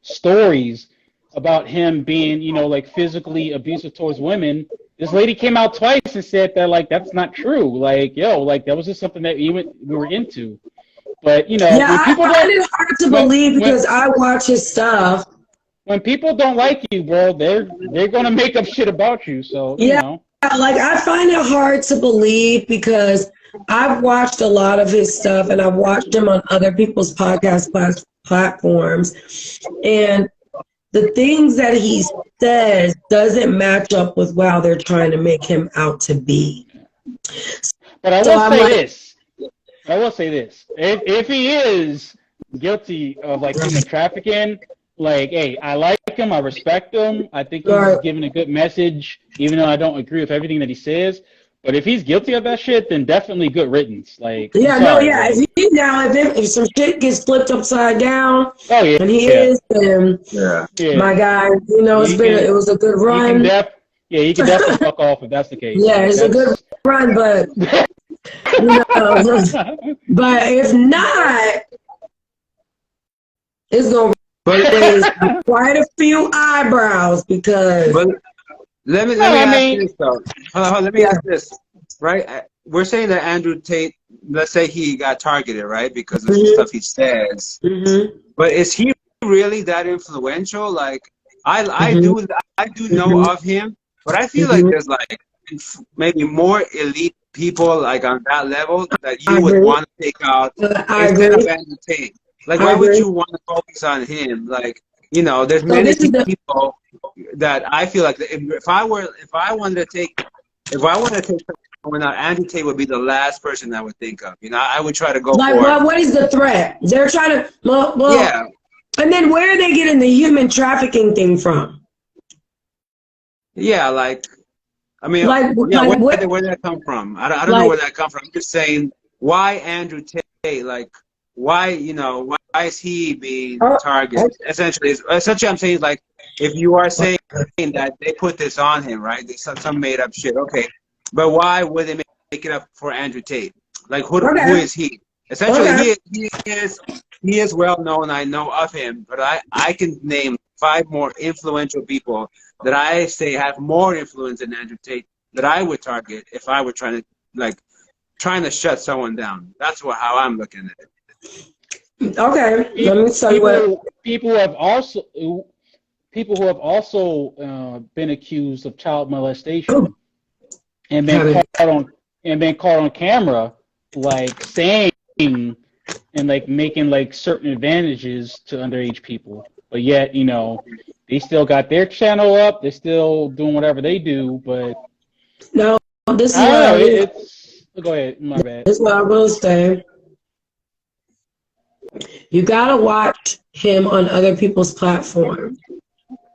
stories about him being, you know, like physically abusive towards women. This lady came out twice and said that like that's not true. Like, yo, like that was just something that we were into. But you know, Yeah, when people I find it hard to believe because I watch his stuff. When people don't like you, bro, they're gonna make up shit about you. So you know. Like, I find it hard to believe because I've watched a lot of his stuff and I've watched him on other people's podcast platforms, and the things that he says doesn't match up with how they're trying to make him out to be. But I will say this. If he is guilty of like human trafficking, like, hey, I like him, I respect him, I think he's giving a good message, even though I don't agree with everything that he says. But if he's guilty of that shit, then definitely good riddance. Like, yeah, if some shit gets flipped upside down, and he is, then my guy, you know, it was a good run. He can definitely fuck off if that's the case. Yeah, it's a good run, but you know, but if not, it's gonna raise quite a few eyebrows because. But let me ask this though. Let me ask this. Right, we're saying that Andrew Tate, let's say he got targeted, right, because of the stuff he says. But is he really that influential? Like, I do know of him, but I feel like there's like maybe more elite people like on that level that you would want to take out instead of Andrew Tate. Like, why would you want to focus on him? Like, you know, there's many people that I feel like if I wanted to take someone out, Andrew Tate would be the last person I would think of. You know, I would try to go like, what is the threat? They're trying to yeah. And then where are they getting the human trafficking thing from? Yeah, like, I mean, like, yeah, where did that come from? I don't know where that come from. I'm just saying, why Andrew Tate? Like, why, you know, why is he being targeted? Essentially, I'm saying, like, if you are saying that they put this on him, right? They some made up shit, okay. But why would they make it up for Andrew Tate? Like, who is he? Essentially, he is well known. I know of him, but I can name 5 more influential people that I say have more influence than Andrew Tate that I would target if I were trying to shut someone down. That's how I'm looking at it. Okay, let me tell you what. People who have also been accused of child molestation and been caught on camera, like saying and like making like certain advantages to underage people, but yet they still got their channel up. They're still doing whatever they do, but No, this is I what don't know. It's go ahead. My bad. this is what I will say. You gotta watch him on other people's platforms,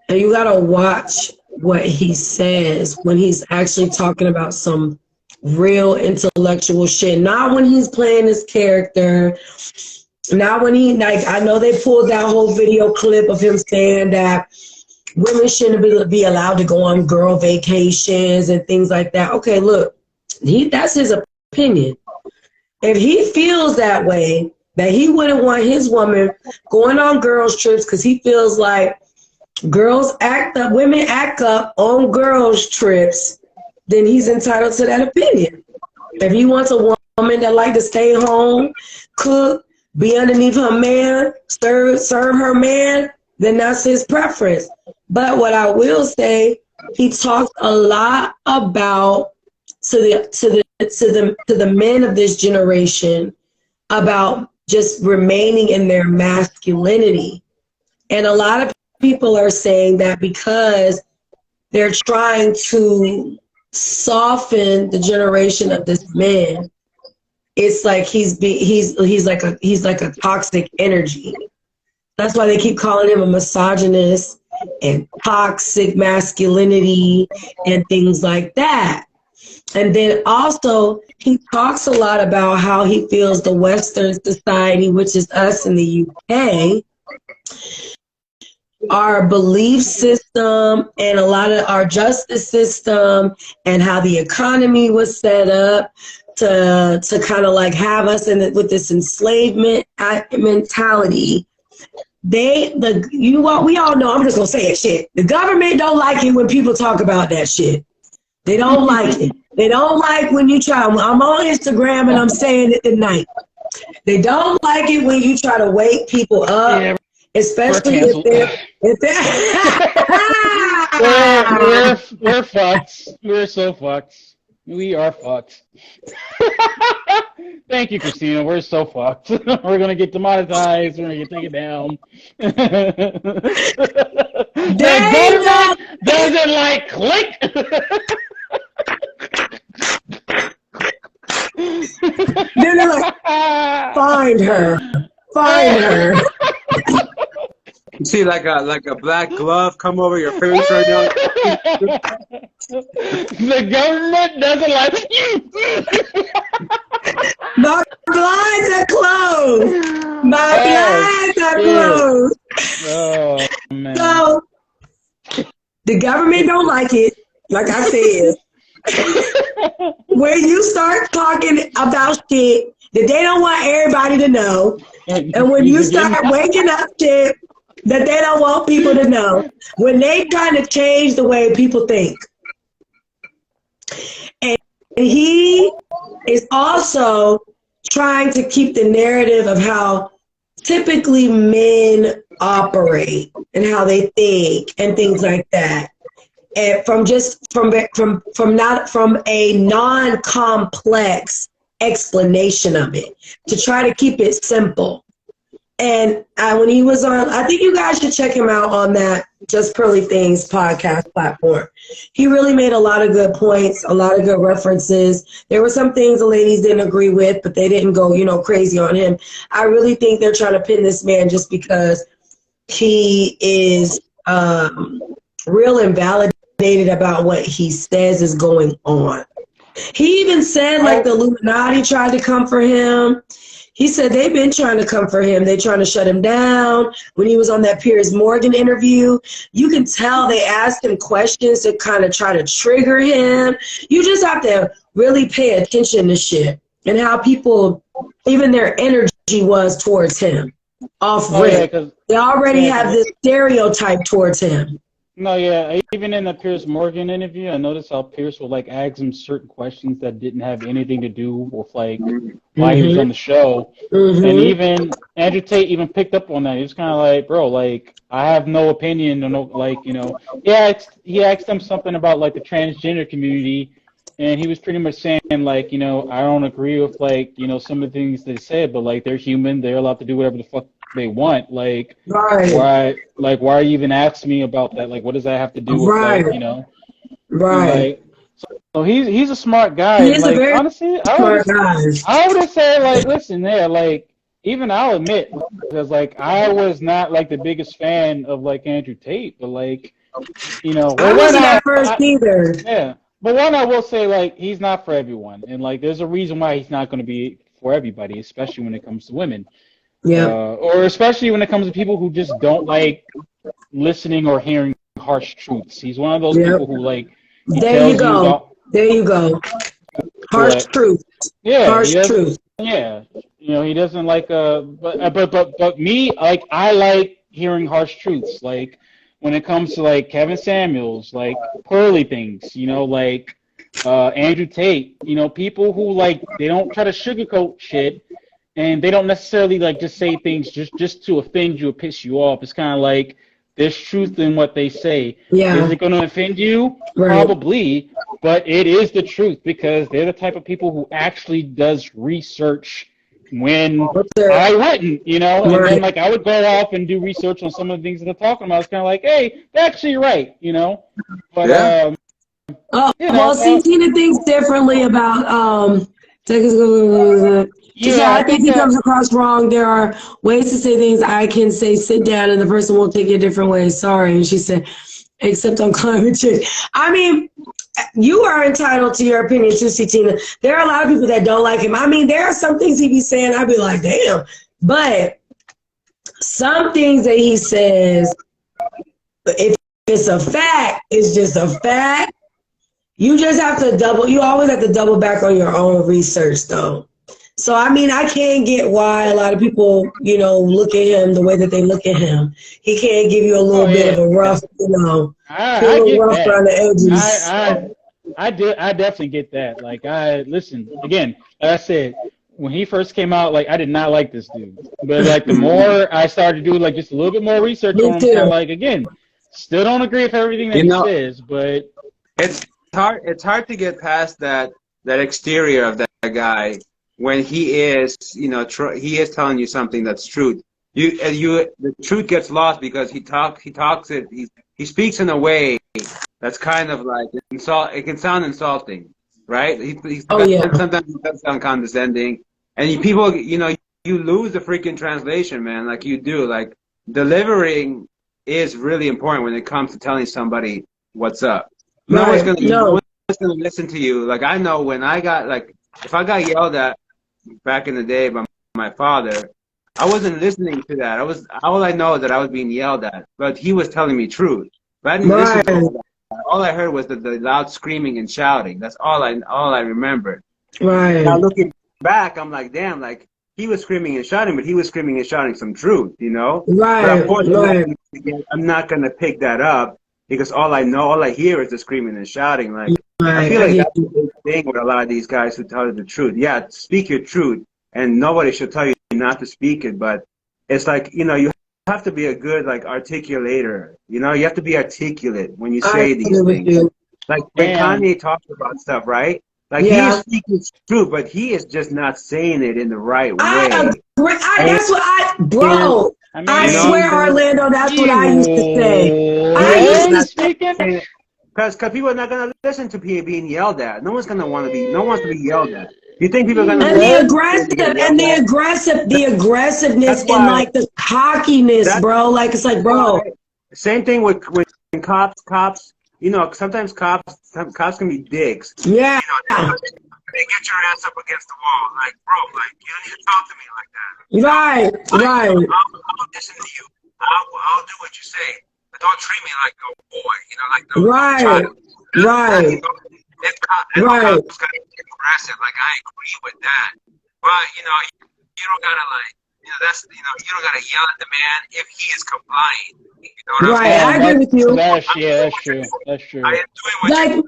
and you gotta watch what he says when he's actually talking about some real intellectual shit. Not when he's playing his character. Not when I know they pulled that whole video clip of him saying that women shouldn't be allowed to go on girl vacations and things like that. Okay, look, that's his opinion. If he feels that way, that he wouldn't want his woman going on girls trips because he feels like women act up on girls trips, then he's entitled to that opinion. If he wants a woman that like to stay home, cook, be underneath her man, serve her man, then that's his preference. But what I will say, he talks a lot about to the men of this generation about just remaining in their masculinity. And a lot of people are saying that because they're trying to soften the generation of this man, it's like he's like a toxic energy. That's why they keep calling him a misogynist and toxic masculinity and things like that. And then also he talks a lot about how he feels the Western society, which is us in the UK, our belief system and a lot of our justice system and how the economy was set up to kind of like have us with this enslavement mentality. We all know, I'm just gonna say it, shit. The government don't like it when people talk about that shit. They don't like it. They don't like when you try. I'm on Instagram and I'm saying it tonight. They don't like it when you try to wake people up, yeah, especially if we're fucked. We're so fucked. We are fucked. Thank you, Christina. We're so fucked. We're gonna get demonetized. We're gonna get taken down. The government doesn't like click. They're like, find her. You see like a black glove come over your face right now? The government doesn't like you. My blinds are closed. My blinds are closed. Oh, man. So the government don't like it, like I said. When you start talking about shit that they don't want everybody to know, and when you start waking up shit that they don't want people to know, when they trying to change the way people think. And he is also trying to keep the narrative of how typically men operate and how they think and things like that. And from a non-complex explanation of it, to try to keep it simple. And when he was on, I think you guys should check him out on that Just Pearly Things podcast platform. He really made a lot of good points, a lot of good references. There were some things the ladies didn't agree with, but they didn't go, crazy on him. I really think they're trying to pin this man just because he is real invalidated about what he says is going on. He even said like the Illuminati tried to come for him. He said they've been trying to come for him. They're trying to shut him down. When he was on that Piers Morgan interview, you can tell they asked him questions to kind of try to trigger him. You just have to really pay attention to shit and how people, even their energy was towards him off rip. They already have this stereotype towards him. No, yeah. Even in the Pierce Morgan interview, I noticed how Pierce would like ask him certain questions that didn't have anything to do with like why he was on the show. And even Andrew Tate even picked up on that. He was kind of like, bro, like I have no opinion, or no, like yeah. He asked him something about like the transgender community, and he was pretty much saying like, I don't agree with like some of the things they said, but like they're human, they're allowed to do whatever the fuck they want. Like Right. why are you even asking me about that? Like what does that have to do with Right. like and Right. like so he's a smart guy, He and is a like very honestly smart guy. I would have said like listen there, like even I'll admit, because like I was not like the biggest fan of like Andrew Tate, but like well I wasn't at first either. yeah, but one I will say like he's not for everyone, and like there's a reason why he's not going to be for everybody, especially when it comes to women. Yeah. Or especially when it comes to people who just don't like listening or hearing harsh truths. He's one of those people who like he There tells you go. There you go. Harsh truth. Yeah, Harsh truth. Yeah, he doesn't like but me, like I like hearing harsh truths. Like when it comes to like Kevin Samuels, like pearly things, like Andrew Tate, people who like they don't try to sugarcoat shit. And they don't necessarily like just say things just to offend you or piss you off. It's kind of like there's truth in what they say. Yeah. Is it going to offend you? Right. Probably, but it is the truth because they're the type of people who actually does research when I wouldn't, and then like I would go off and do research on some of the things that they're talking about. It's kind of like, hey, they're actually right, But well, Tina thinks differently about yeah, I think he comes across wrong. There are ways to say things. I can say sit down and the person will take it a different way. Sorry. And she said, except on climate change. I mean, you are entitled to your opinion too, Tina. There are a lot of people that don't like him. I mean, there are some things he be saying, I'd be like, damn. But some things that he says, if it's a fact, it's just a fact. You just have to you always have to double back on your own research though. So, I mean, I can't get why a lot of people, look at him the way that they look at him. He can't give you a little bit of a rough, I get rough that. around the edges. I definitely get that. Like, listen, again, like I said, when he first came out, like, I did not like this dude. But, like, the more I started to do, like, just a little bit more research on him, kind of like, again, still don't agree with everything that he says, but... It's hard to get past that exterior of that guy when he is, he is telling you something that's truth. The truth gets lost because he speaks in a way that's kind of like it can sound insulting, right? Sometimes he does sound condescending, and people, you lose the freaking translation, man. Like you do. Like delivering is really important when it comes to telling somebody what's up. No one's gonna listen to you. Like I know when I got if I got yelled at back in the day by my father, I wasn't listening to that. All I know is that I was being yelled at, but he was telling me truth. But I didn't listen to all that. All I heard was the loud screaming and shouting. That's all I remembered. Right. Now looking back, I'm like, damn, like he was screaming and shouting, but he was screaming and shouting some truth, Right. But unfortunately, I'm not gonna pick that up. Because all I hear is the screaming and shouting. Like I feel like that's the big thing with a lot of these guys who tell you the truth. Yeah, speak your truth, and nobody should tell you not to speak it. But it's like you have to be a good articulator. You have to be articulate when you say these things. Like when Kanye talks about stuff, right? Like he is speaking truth, but he is just not saying it in the right way. That's what bro. I swear, Orlando, that's what I used to say. Because people are not going to listen to people being yelled at. No one's going to no one wants to be yelled at. You think people are going to the aggressiveness and like the cockiness, bro. Like it's like, bro. Same thing with cops. Sometimes cops can be dicks. Yeah. They get your ass up against the wall, like, bro, like, you don't need to talk to me like that. Right. I'll listen to you. I'll do what you say, but don't treat me like a boy, like the child. Right. Cops gotta be aggressive. Like, I agree with that, but you don't gotta that's you don't gotta yell at the man if he is complying. You know what I'm Right, saying? I agree with you. That's true. That's true. I am doing what you're doing.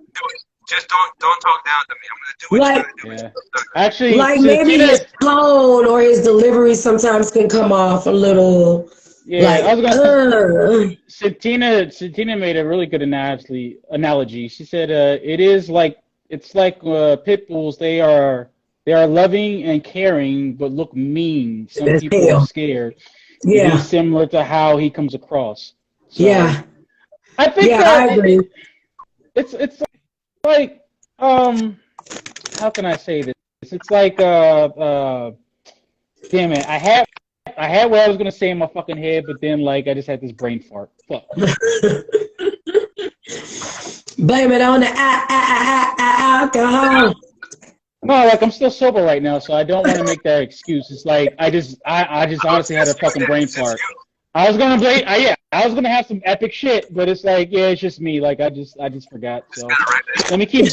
Just don't talk down to me. I'm gonna do what you're gonna do. Yeah. Actually, like maybe his tone or his delivery sometimes can come off a little. Yeah, like, I was gonna. Santina made a really good analogy. She said, it's like pit bulls. They are loving and caring, but look mean. Some people are scared. Yeah. It is similar to how he comes across. So, yeah. I think I agree. It's like how can I say this? It's like damn it, I had what I was gonna say in my fucking head, but then like I just had this brain fart. Fuck. Blame it on the alcohol. No, like I'm still sober right now, so I don't want to make that excuse. It's like I just honestly had a fucking brain fart. I was gonna blame, I was gonna have some epic shit, but it's like, yeah, it's just me. Like I just forgot. So let me keep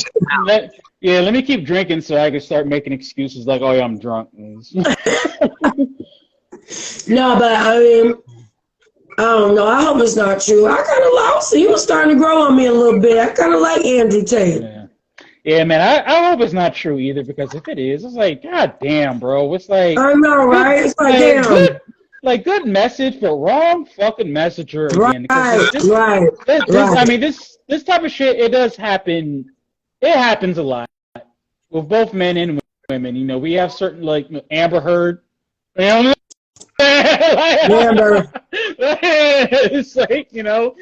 drinking so I can start making excuses like, oh yeah, I'm drunk. No, but I mean, I don't know. I hope it's not true. I kind of lost. He was starting to grow on me a little bit. I kind of like Andrew Tate. Yeah, man. I hope it's not true either, because if it is, it's like, god damn, bro. It's like, I know, right? It's like, damn. Good message, but wrong fucking messenger again. Right. I mean, this type of shit, it does happen. It happens a lot with both men and women. You know, we have certain, like, Amber Heard. You know, Amber. It's like, you know,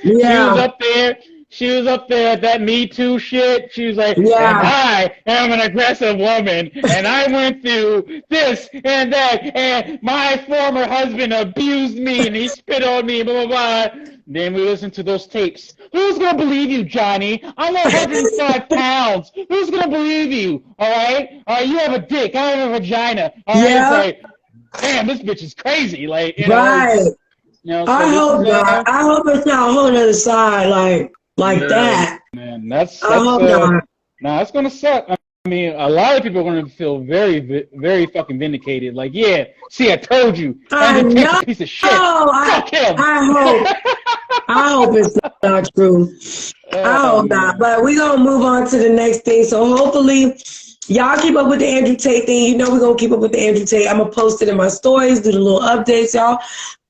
she was up there at that Me Too shit. She was like, and I am an aggressive woman, and I went through this and that, and my former husband abused me, and he spit on me, blah, blah, blah. Then we listened to those tapes. Who's going to believe you, Johnny? I'm 105 pounds. Who's going to believe you? All right? You have a dick. I have a vagina. All right? It's like, damn, this bitch is crazy. Like, you know, right. So I hope not. I hope it's not a whole other side like that. Man, that's not. Nah, it's gonna suck. I mean, a lot of people are gonna feel very, very fucking vindicated. Like, yeah, see, I told you. I know. Piece of shit. Fuck him. I hope it's not true. I hope not. But we're gonna move on to the next thing. So hopefully y'all keep up with the Andrew Tate thing. You know we're gonna keep up with the Andrew Tate. I'm gonna post it in my stories, do the little updates, y'all.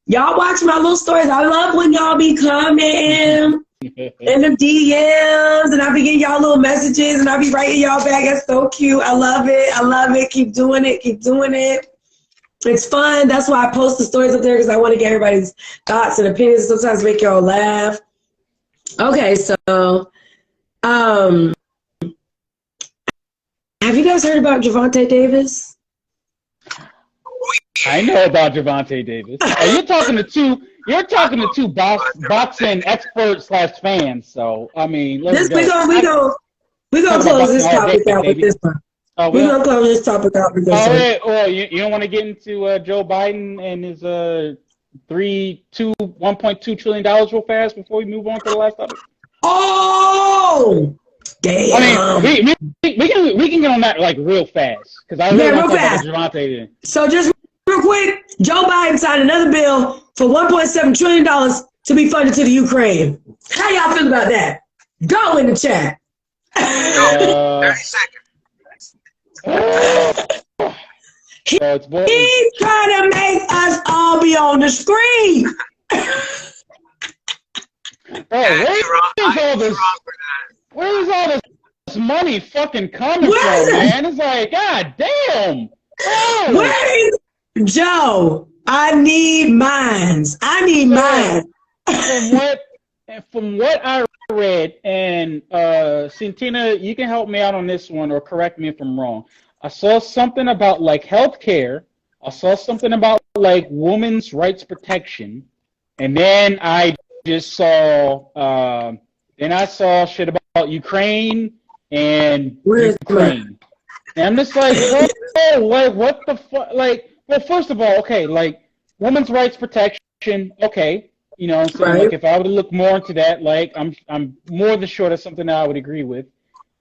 Y'all watch my little stories. I love when y'all be coming in the DMs, and I be getting y'all little messages, and I be writing y'all back. That's so cute. I love it. Keep doing it. It's fun. That's why I post the stories up there, because I want to get everybody's thoughts and opinions. Sometimes make y'all laugh. Okay, so have you guys heard about Gervonta Davis? I know about Gervonta Davis. You're talking to two boxing experts / fans. So I mean, we gonna close this topic out with this one. We're gonna close this topic out with this one. Right. Well, you don't want to get into Joe Biden and his $1.2 trillion real fast before we move on to the last topic. Oh, damn! I mean, we can get on that like real fast, because I really want to talk about Gervonta. So just real quick, Joe Biden signed another bill for $1.7 trillion to be funded to the Ukraine. How y'all feel about that? Go in the chat. 30 seconds. He's trying to make us all be on the screen. Where is all this money fucking coming from, man? It's like, god damn. Oh. Where is Joe? I need mines. From what I read, and Santina, you can help me out on this one or correct me if I'm wrong. I saw something about like healthcare. I saw something about like women's rights protection, and then I just saw shit about Ukraine and Ukraine. And I'm just like, what the fuck? Like, well, first of all, okay, like women's rights protection, okay. You know what I'm saying? Right. Like, if I were to look more into that, like, I'm more than sure that's something that I would agree with.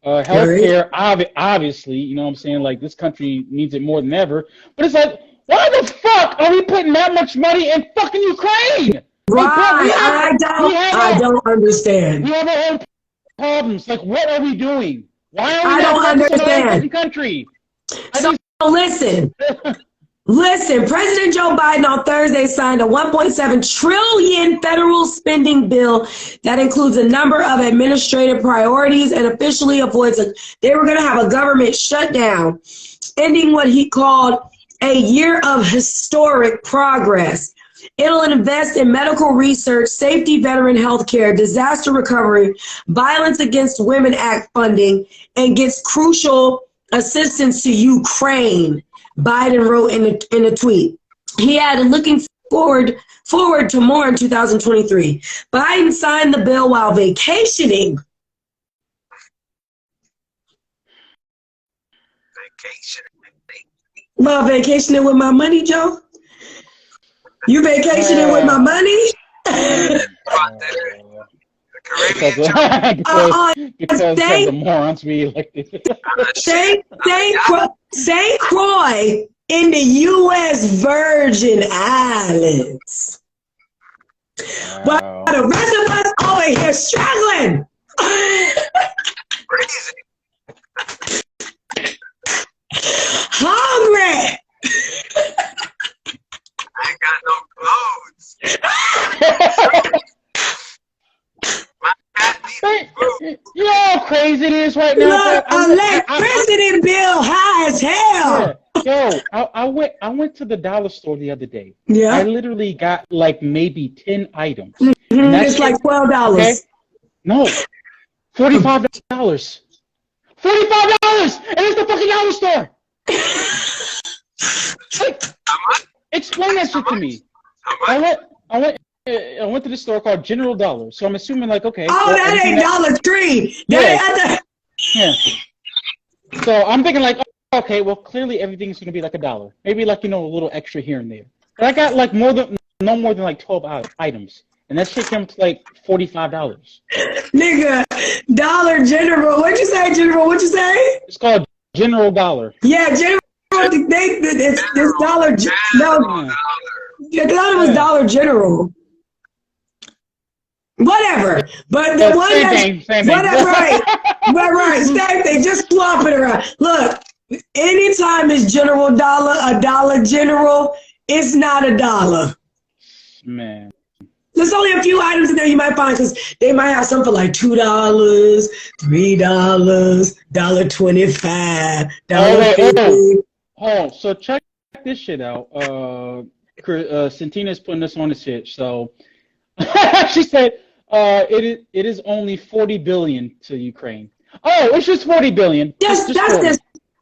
Healthcare, obviously, you know what I'm saying? Like, this country needs it more than ever. But it's like, why the fuck fuck are we putting that much money in fucking Ukraine? Right. I don't understand. We have our own problems. Like, what are we doing? Why are we I not don't focused on our own understand. fucking country? Listen. Listen, President Joe Biden on Thursday signed a $1.7 trillion federal spending bill that includes a number of administrative priorities and officially avoids they were going to have a government shutdown, ending what he called a year of historic progress. It'll invest in medical research, safety, veteran health care, disaster recovery, Violence Against Women Act funding, and gets crucial assistance to Ukraine, Biden wrote in a tweet. He added, looking forward to more in 2023. Biden signed the bill while vacationing. While vacationing with my money, Joe? You vacationing with my money? because of the morons we elected. St. Croix in the U.S. Virgin Islands. Wow. But the rest of us over here struggling. Hungry. I ain't got no clothes. You know how crazy it is right now? Look, electricity bill high as hell. Yeah. Yo, I went to the dollar store the other day. Yeah. I literally got like maybe 10 items. Mm-hmm. It's like $12. Okay? No, $45. $45, and it's the fucking dollar store. Like, explain that shit to me. I went to the store called General Dollar, so I'm assuming like, okay. Oh, well, that ain't Dollar Tree. Yeah. So I'm thinking like, okay, well clearly everything's gonna be like $1. Maybe like, you know, a little extra here and there. But I got like no more than like 12 items, and that shit came to like $45. Nigga, Dollar General. What'd you say, General? What'd you say? It's called General Dollar. Yeah, General. It's Dollar. No, I thought it was Dollar General. Whatever, but the one that's whatever, right, same thing. Just swap it around. Look, anytime it's General Dollar, a Dollar General, it's not $1. Man, there's only a few items in there you might find because they might have some for like $2, $3, $1.25, $1.50. Oh, so check this shit out. Santina's putting this on the shit. So she said. It is only 40 billion to Ukraine. Oh, it's just 40 billion. Just 40.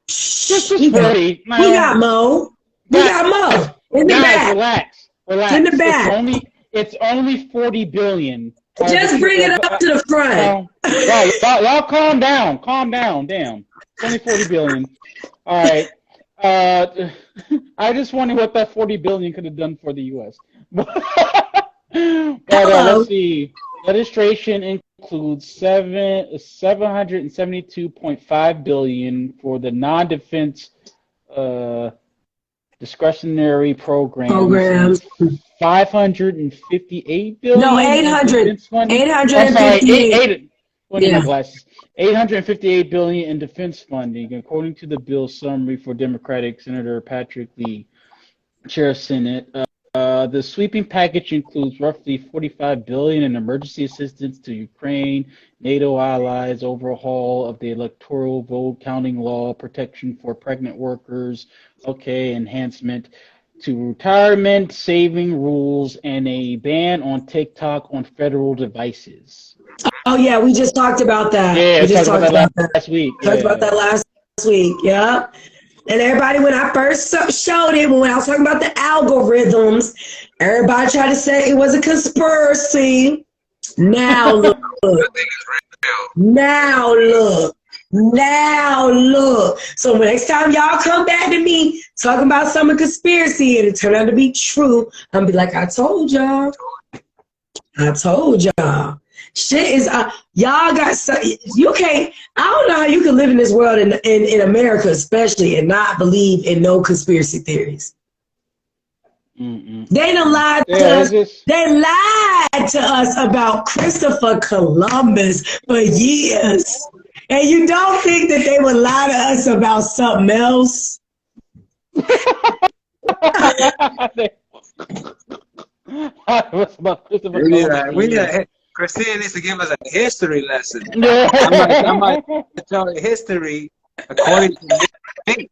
Just 40. We got Mo. We got Mo. In the back. Relax. In the back. It's only 40 billion. Just bring it up to the front. Y'all calm down. Damn. It's only 40 billion. All right. I just wonder what that 40 billion could have done for the U.S. But let's see. Registration includes $772.5 billion for the non-defense discretionary programs. 558 billion. No, 800. 858. $858 billion in defense funding, according to the bill summary for Democratic Senator Patrick Lee, Chair of Senate. The sweeping package includes roughly $45 billion in emergency assistance to Ukraine, NATO allies, overhaul of the electoral vote counting law, protection for pregnant workers, enhancement to retirement saving rules, and a ban on TikTok on federal devices. Oh yeah, we just talked about that. Yeah, we just talked about that last week. Talked about that last week. Yeah. And everybody, when I first showed it, when I was talking about the algorithms, everybody tried to say it was a conspiracy. Now look. Now look. So next time y'all come back to me talking about some conspiracy and it turned out to be true, I'm gonna be like, I told y'all. Shit is y'all got so you can't. I don't know how you can live in this world in America especially and not believe in no conspiracy theories. They done lied to us. They lied to us about Christopher Columbus for years. And you don't think that they would lie to us about something else? Christina needs to give us a history lesson. I might tell you history according to me.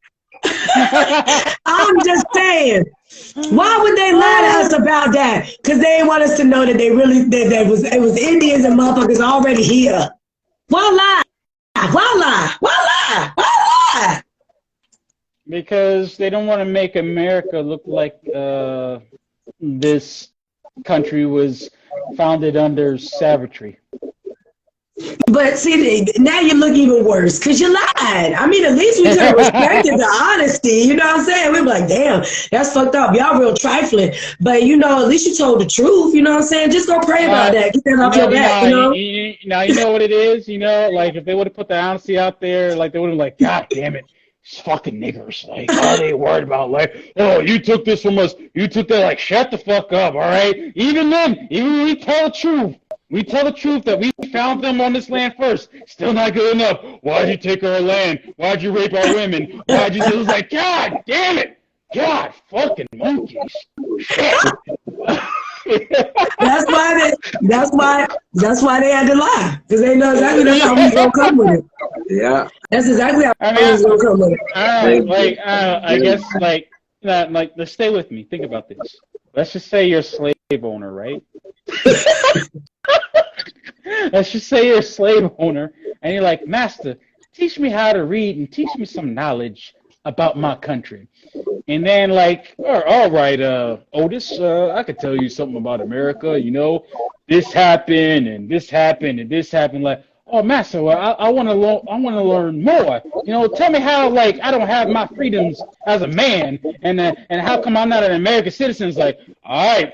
I'm just saying. Why would they lie to us about that? Because they didn't want us to know that they really it was Indians and motherfuckers already here. Why lie? Why lie? Why lie? Why lie? Because they don't want to make America look like this country was founded under savagery. But see, now you look even worse because you lied. I mean, at least we could have respected the honesty. You know what I'm saying? We'd be like, damn, that's fucked up. Y'all real trifling. But, you know, at least you told the truth. You know what I'm saying? Just go pray about that. Get that off your back, you know? Now, you know what it is? You know, like, if they would have put the honesty out there, like, they would have been like, God damn it. These fucking niggers. Like, all they worried about, like, oh, you took this from us. You took that. Like, shut the fuck up, all right? Even then, even when we tell the truth. We tell the truth that we found them on this land first. Still not good enough. Why'd you take our land? Why'd you rape our women? Why'd you do this? Like, God damn it. God fucking monkeys. Shit. That's why they had to lie. Because they know exactly that's how we was gonna come with it. Yeah. That's exactly how we was gonna come with it. I guess let's stay with me. Think about this. Let's just say you're a slave owner, right? Let's just say you're a slave owner, and you're like, Master, teach me how to read and teach me some knowledge about my country. And then, like, all right, Otis, I could tell you something about America. You know, this happened and this happened and this happened. Like, oh, Master, well, I want to learn more. You know, tell me how, like, I don't have my freedoms as a man, and how come I'm not an American citizen? It's like, all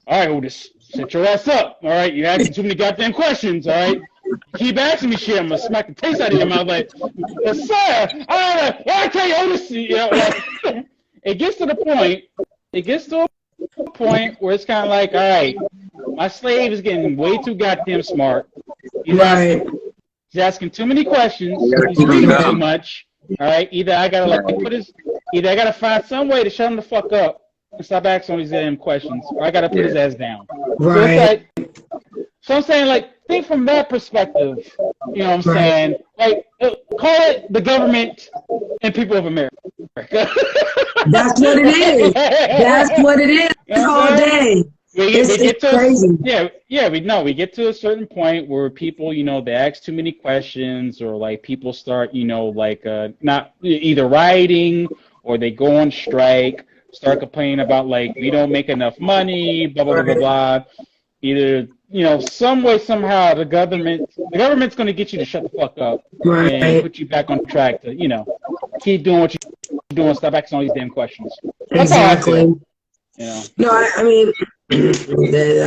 right, Otis. Shut your ass up, all right? You're asking too many goddamn questions, all right? Keep asking me shit, I'm going to smack the taste out of your mouth like, sir, I tell you, Otis, you know, like, it gets to a point where it's kind of like, all right, my slave is getting way too goddamn smart. He's asking too many questions. He's reading too much, all right? Either I got to find some way to shut him the fuck up and stop asking all these damn questions, or I gotta put his ass down. Right. So I'm saying, like, think from that perspective. You know what I'm saying? Like, call it the government and people of America. That's what it is. That's what it is all day. It's crazy. We get to a certain point where people, you know, they ask too many questions, or like people start, you know, like not either rioting or they go on strike. Start complaining about, like, we don't make enough money, blah, blah, blah, blah, blah. Either, you know, some way, somehow, the government's going to get you to shut the fuck up and put you back on track to, you know, keep doing what you're doing, stop asking all these damn questions. That's exactly. You know? No, I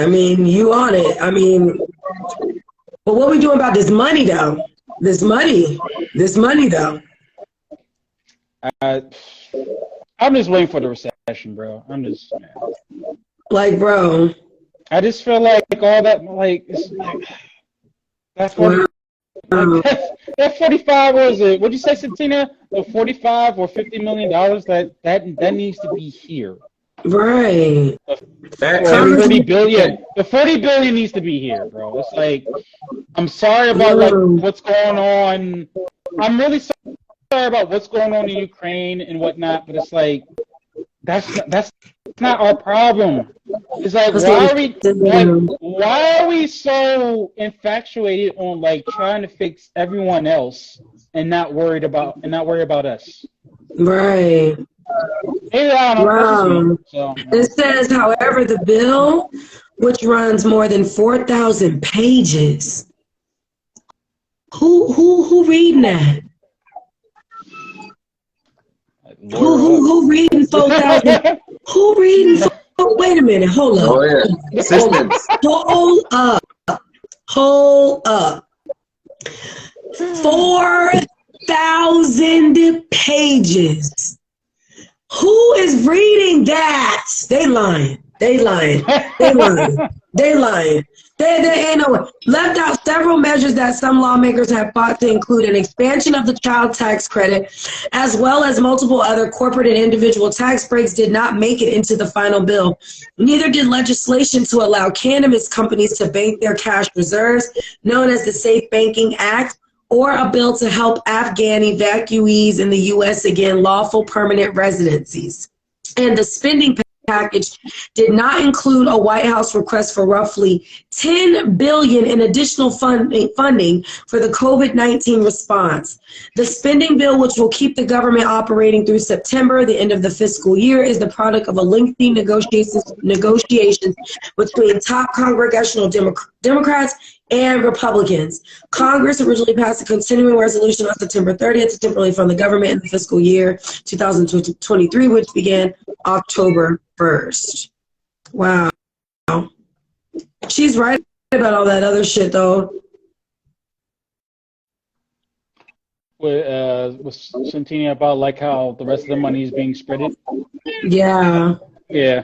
mean, you on it. I mean, but what we doing about this money, though? This money, though. I'm just waiting for the recession, bro. I'm just, man. Like, bro. I just feel like all that, like, it's like that's 40, that 45, what was it? What'd you say, Santina? The 45 or $50 million that needs to be here. Right. The 40 billion. The 40 billion needs to be here, bro. It's like, I'm sorry about like what's going on. I'm really sorry about what's going on in Ukraine and whatnot, but it's like that's not our problem. It's like why are we so infatuated on like trying to fix everyone else and not worry about us? Right. Wow. It says, however, the bill, which runs more than 4,000 pages. Who reading that? Who reading 4,000? Who reading? Wait a minute. Hold up. Oh yeah. Assistance. Hold up. 4,000 pages. Who is reading that? They lying. They lying. They lying. They lying. They ain't no way. Left out several measures that some lawmakers have fought to include an expansion of the child tax credit, as well as multiple other corporate and individual tax breaks did not make it into the final bill. Neither did legislation to allow cannabis companies to bank their cash reserves, known as the Safe Banking Act, or a bill to help Afghan evacuees in the U.S. again lawful permanent residencies. And the spending package did not include a White House request for roughly $10 billion in additional funding for the COVID-19 response. The spending bill, which will keep the government operating through September, the end of the fiscal year, is the product of a lengthy negotiations between top congressional Democrats and Republicans. Congress originally passed a continuing resolution on September 30th to temporarily fund the government in the fiscal year 2023, which began October 1st. Wow. She's right about all that other shit, though. With Santina about like how the rest of the money is being spreaded. Yeah. Yeah.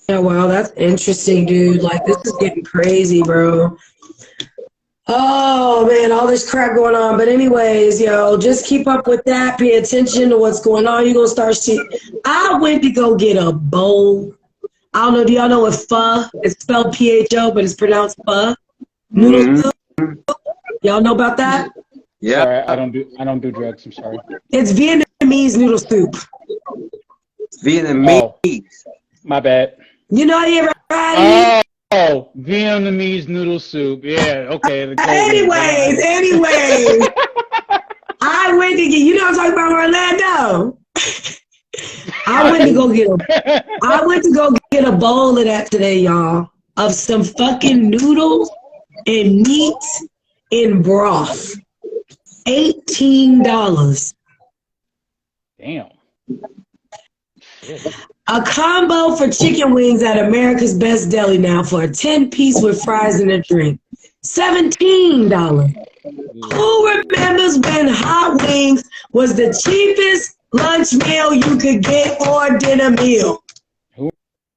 Yeah, wow, that's interesting, dude. Like, this is getting crazy, bro. Oh, man, all this crap going on. But anyways, yo, just keep up with that. Pay attention to what's going on. You're going to start seeing. I went to go get a bowl. I don't know. Do y'all know what pho? It's spelled P-H-O, but it's pronounced pho. Noodle soup. Y'all know about that? Yeah. Sorry, I don't do drugs. I'm sorry. It's Vietnamese noodle soup. Vietnamese. Oh, my bad. You know, you ever had it? Oh, Vietnamese noodle soup. Yeah, okay. Anyways. I went to get, you know what I'm talking about, Orlando? I went to go get a bowl of that today, y'all, of some fucking noodles and meat and broth. $18. Damn. A combo for chicken wings at America's Best Deli now for a 10-piece with fries and a drink. $17. Who remembers when hot wings was the cheapest lunch meal you could get or dinner meal? Who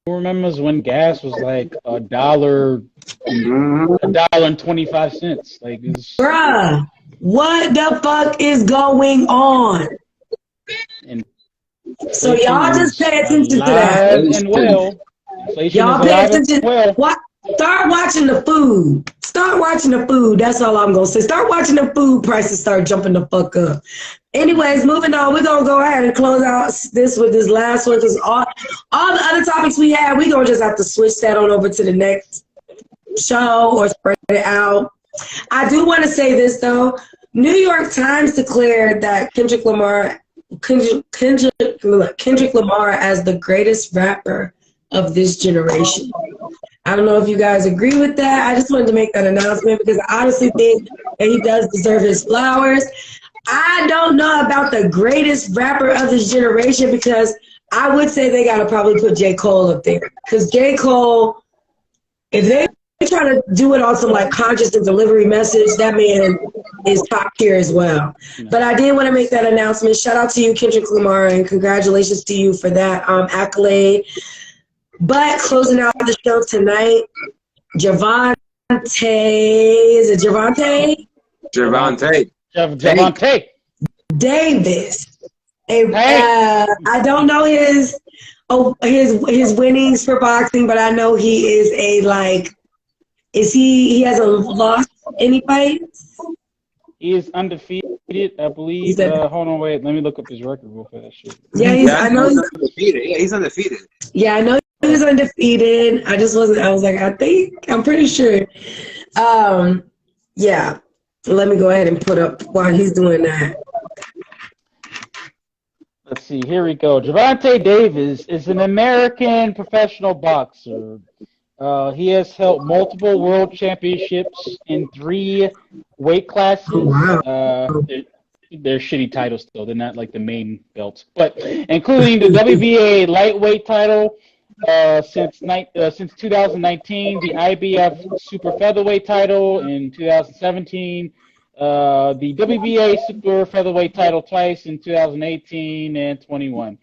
remembers when gas was like $1.25? Like, Bruh, what the fuck is going on? And so y'all just pay attention to that. And well, y'all pay attention. What? Start watching the food. Start watching the food. That's all I'm going to say. Start watching the food prices start jumping the fuck up. Anyways, moving on. We're going to go ahead and close out this with this last one because all the other topics we had, we're going to just have to switch that on over to the next show or spread it out. I do want to say this, though. New York Times declared that Kendrick Lamar as the greatest rapper of this generation. I don't know if you guys agree with that. I just wanted to make that announcement because I honestly think that he does deserve his flowers. I don't know about the greatest rapper of this generation because I would say they got to probably put J. Cole up there. Because J. Cole, if they try to do it on some like conscious and delivery message, that man is top tier as well. But I did want to make that announcement. Shout out to you, Kendrick Lamar, and congratulations to you for that accolade. But closing out the show tonight, Javante. Is it Javante? Javante Davis. I don't know his winnings for boxing, but I know he is he hasn't lost any fights? He is undefeated, I believe. Hold on, wait. Let me look up his record real fast. Yeah, I know he's undefeated. Yeah, he's undefeated. Yeah, I know he was undefeated. I was like, I'm pretty sure. Yeah. Let me go ahead and put up while he's doing that. Let's see. Here we go. Javante Davis is an American professional boxer. He has held multiple world championships in 3 weight classes. Oh, wow. They're shitty titles, though. They're not like the main belts. But including the WBA lightweight title since 2019, the IBF super featherweight title in 2017, The WBA super featherweight title twice in 2018 and 21.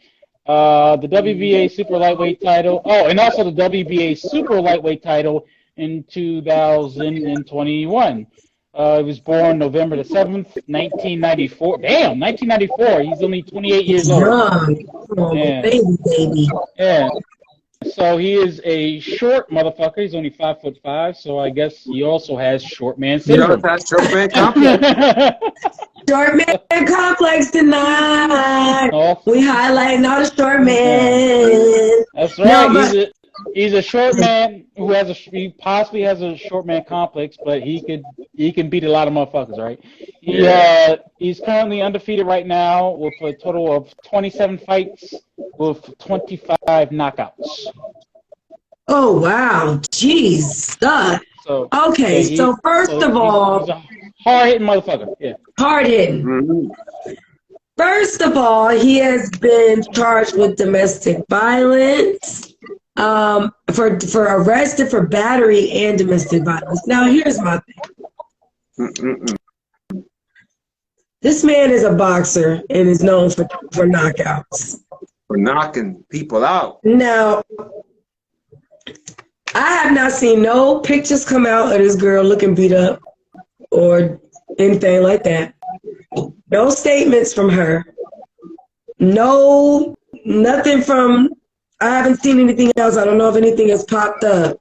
The WBA super lightweight title. Oh, and also the WBA super lightweight title in 2021. He was born November the 7th, 1994. Damn, 1994. He's only 28 years old. Young. Oh, Yeah. baby. Yeah. So he is a short motherfucker. He's only 5'5", so I guess he also has short man syndrome. That's short man complex. Short man complex tonight. Oh. We highlighting all the short men. That's right. No, but he's a short man who he possibly has a short man complex, but he can beat a lot of motherfuckers, right? He's currently undefeated right now with a total of 27 fights with 25 knockouts. oh wow, jeez. So Okay, yeah, so first of all, he's a hard-hitting motherfucker. Yeah. hard hitting. Mm-hmm. First of all, he has been charged with domestic violence. For arrested for battery and domestic violence. Now, here's my thing. Mm-mm-mm. This man is a boxer and is known for knockouts. For knocking people out. Now, I have not seen no pictures come out of this girl looking beat up or anything like that. No statements from her. No, nothing from, I haven't seen anything else. I don't know if anything has popped up.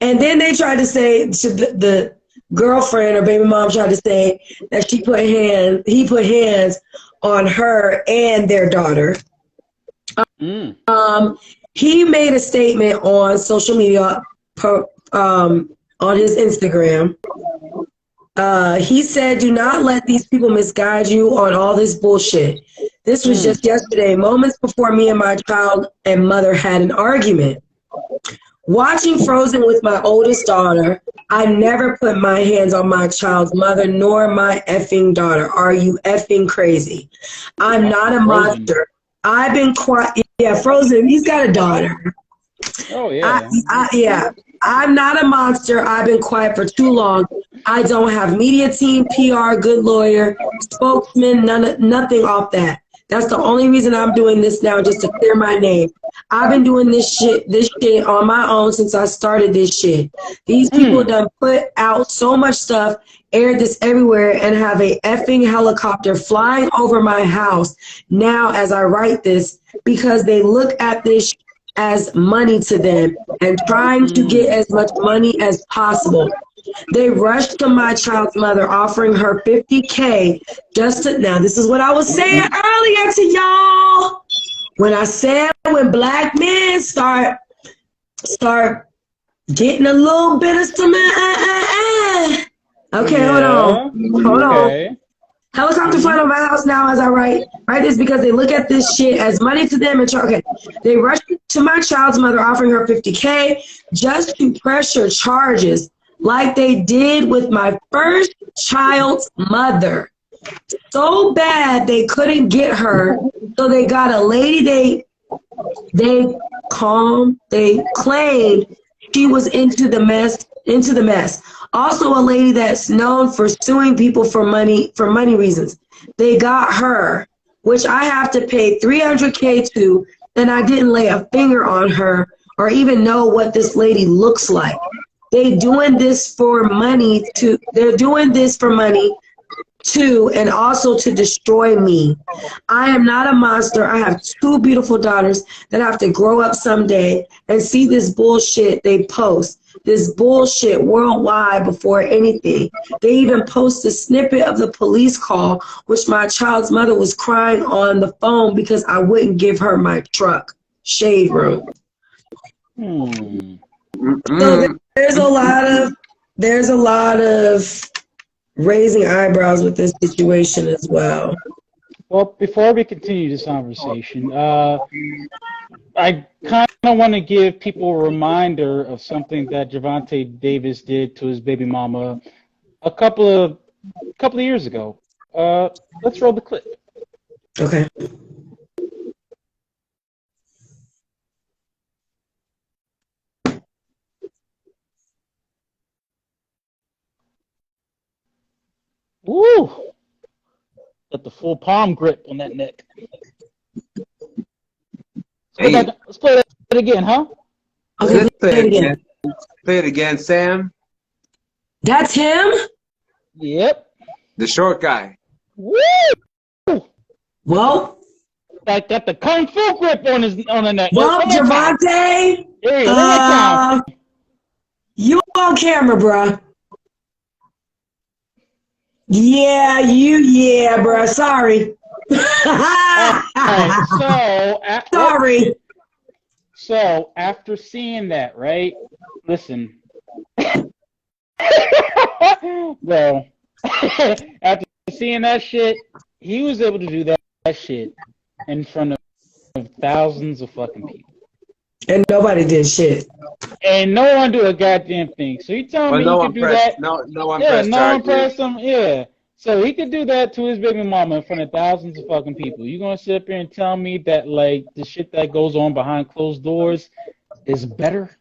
And then they tried to say, the girlfriend or baby mom tried to say that he put hands on her and their daughter. He made a statement on social media, on his Instagram. He said, "Do not let these people misguide you on all this bullshit. This was just yesterday, moments before me and my child and mother had an argument. Watching Frozen with my oldest daughter, I never put my hands on my child's mother nor my effing daughter. Are you effing crazy? I'm not a monster. I've been quiet." Yeah, Frozen, he's got a daughter. Oh, yeah. Yeah. I'm not a monster. I've been quiet for too long. I don't have media team, PR, good lawyer, spokesman, nothing off that. That's the only reason I'm doing this now, just to clear my name. I've been doing this shit on my own since I started this shit. These people done put out so much stuff, aired this everywhere, and have a effing helicopter flying over my house now as I write this because they look at this as money to them and trying to get as much money as possible. They rushed to my child's mother offering her $50K just to, now this is what I was saying earlier to y'all. When I said when black men start getting a little bit of some Okay, Yeah. hold on. Helicopter flying over my house now as I write this because they look at this shit as money to them and okay. They rushed to my child's mother offering her $50K just to pressure charges like they did with my first child's mother. So bad they couldn't get her, so they got a lady they claimed she was into the mess. Also a lady that's known for suing people for money reasons. They got her, which I have to pay $300K to, and I didn't lay a finger on her or even know what this lady looks like. They're doing this for money too, and also to destroy me. I am not a monster. I have two beautiful daughters that have to grow up someday and see this bullshit they post. This bullshit worldwide before anything. They even post a snippet of the police call, which my child's mother was crying on the phone because I wouldn't give her my truck. Shade room. So there's a lot of raising eyebrows with this situation as well. Well, before we continue this conversation, I kind of want to give people a reminder of something that Gervonta Davis did to his baby mama a couple of years ago. Let's roll the clip. Okay. full palm grip on that neck. Hey. Let's play that again, huh? Okay, Let's play it again. Play it again, Sam. That's him? Yep. The short guy. Woo! Well, Like got the kung fu grip on the neck. well, Javante, There you go. One more time. you on camera, bruh. Yeah, bruh. Sorry. Alright, Sorry. So after seeing that, right? Listen. Well, after seeing that shit, he was able to do that shit in front of thousands of fucking people. And nobody did shit. And no one do a goddamn thing. So you telling me he could do that? No one Yeah, pressed no one charges. pressed him. Yeah. So he could do that to his baby mama in front of thousands of fucking people. You gonna sit up here and tell me that like the shit that goes on behind closed doors is better?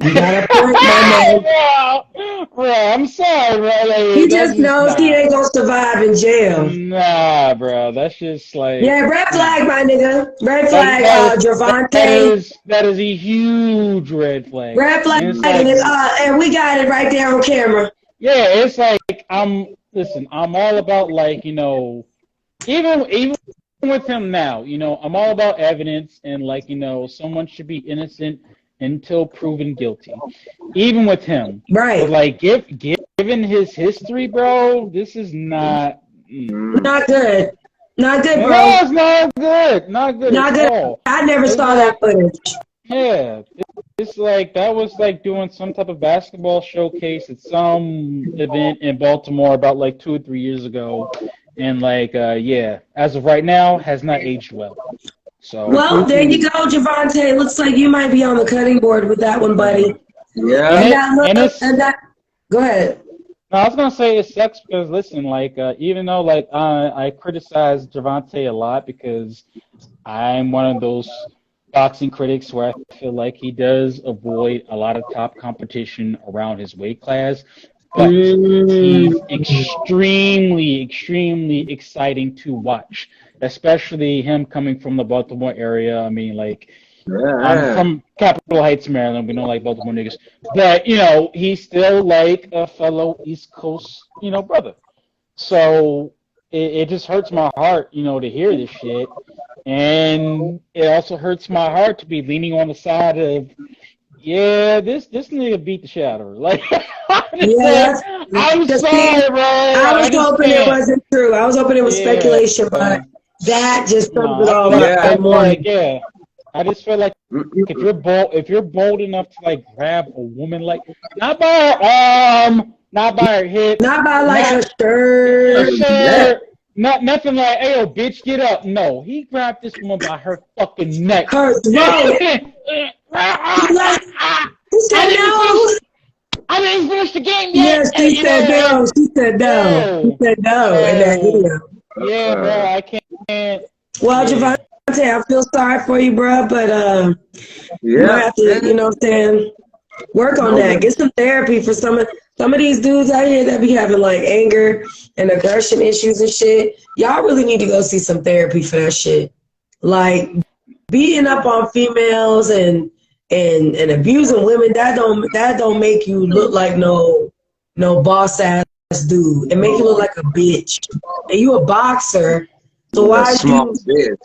You got a point, my man. Bro, I'm sorry, bro. Like, He just knows he ain't gonna survive in jail. Nah, bro. That's just like... Yeah, red flag, my nigga. Red flag, Javante. That is a huge red flag. Red flag, And, it's like, and we got it right there on camera. yeah, it's like, I'm all about, like, you know, even with him now, you know, I'm all about evidence and, like, you know, someone should be innocent until proven guilty. Even with him. Right. But, like, given his history, bro, this is not... Not good. Not good, bro. No, it's not good. Not good at all. I never saw that footage. Yeah. It's like, that was like doing some type of basketball showcase at some event in Baltimore about like 2 or 3 years ago. And like, yeah, as of right now, has not aged well. So. Well, there you go, Javante. Looks like you might be on the cutting board with that one, buddy. Yeah. Go ahead. No, I was gonna say it sucks because listen, like even though like I criticize Javante a lot because I'm one of those boxing critics where I feel like he does avoid a lot of top competition around his weight class, but he's extremely, extremely exciting to watch, especially him coming from the Baltimore area. I mean, like. I'm from Capitol Heights, Maryland. We don't like Baltimore niggas. But, you know, he's still like a fellow East Coast, you know, brother. So it just hurts my heart, you know, to hear this shit. And it also hurts my heart to be leaning on the side of, yeah, this nigga beat the shit out of her. Like, I'm sorry, bro. I was hoping it wasn't true. I was hoping it was speculation, but that just sums it all up. Yeah. I just feel like if you're bold enough to like grab a woman, like not by her arm, not by her hip, not by like her shirt, nothing like, hey, yo, bitch, get up. No, he grabbed this woman by her fucking neck. Her throat. He said no. I didn't finish the game yet. Yes, he said no. She said no. He said no in that video. Yeah, bro, I can't. Well, Javante, I feel sorry for you, bro, but you might have to, you know what I'm saying, work on that. Get some therapy for some of these dudes out here that be having like anger and aggression issues and shit. Y'all really need to go see some therapy for that shit. Like beating up on females and abusing women, that don't make you look like no boss ass dude. It make you look like a bitch. And you a boxer, so why small bitch?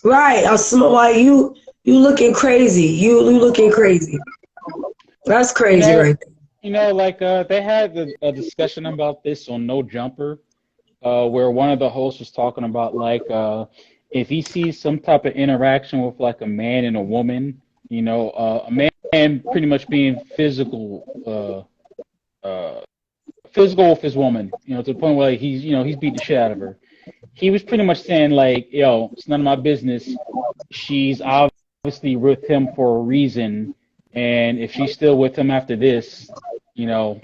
Right, why you looking crazy? You looking crazy? That's crazy, right there. You know, like they had a discussion about this on No Jumper, where one of the hosts was talking about like if he sees some type of interaction with like a man and a woman, you know, a man pretty much being physical with his woman, you know, to the point where like, he's beating the shit out of her. He was pretty much saying like, yo, it's none of my business. She's obviously with him for a reason, and if she's still with him after this, you know,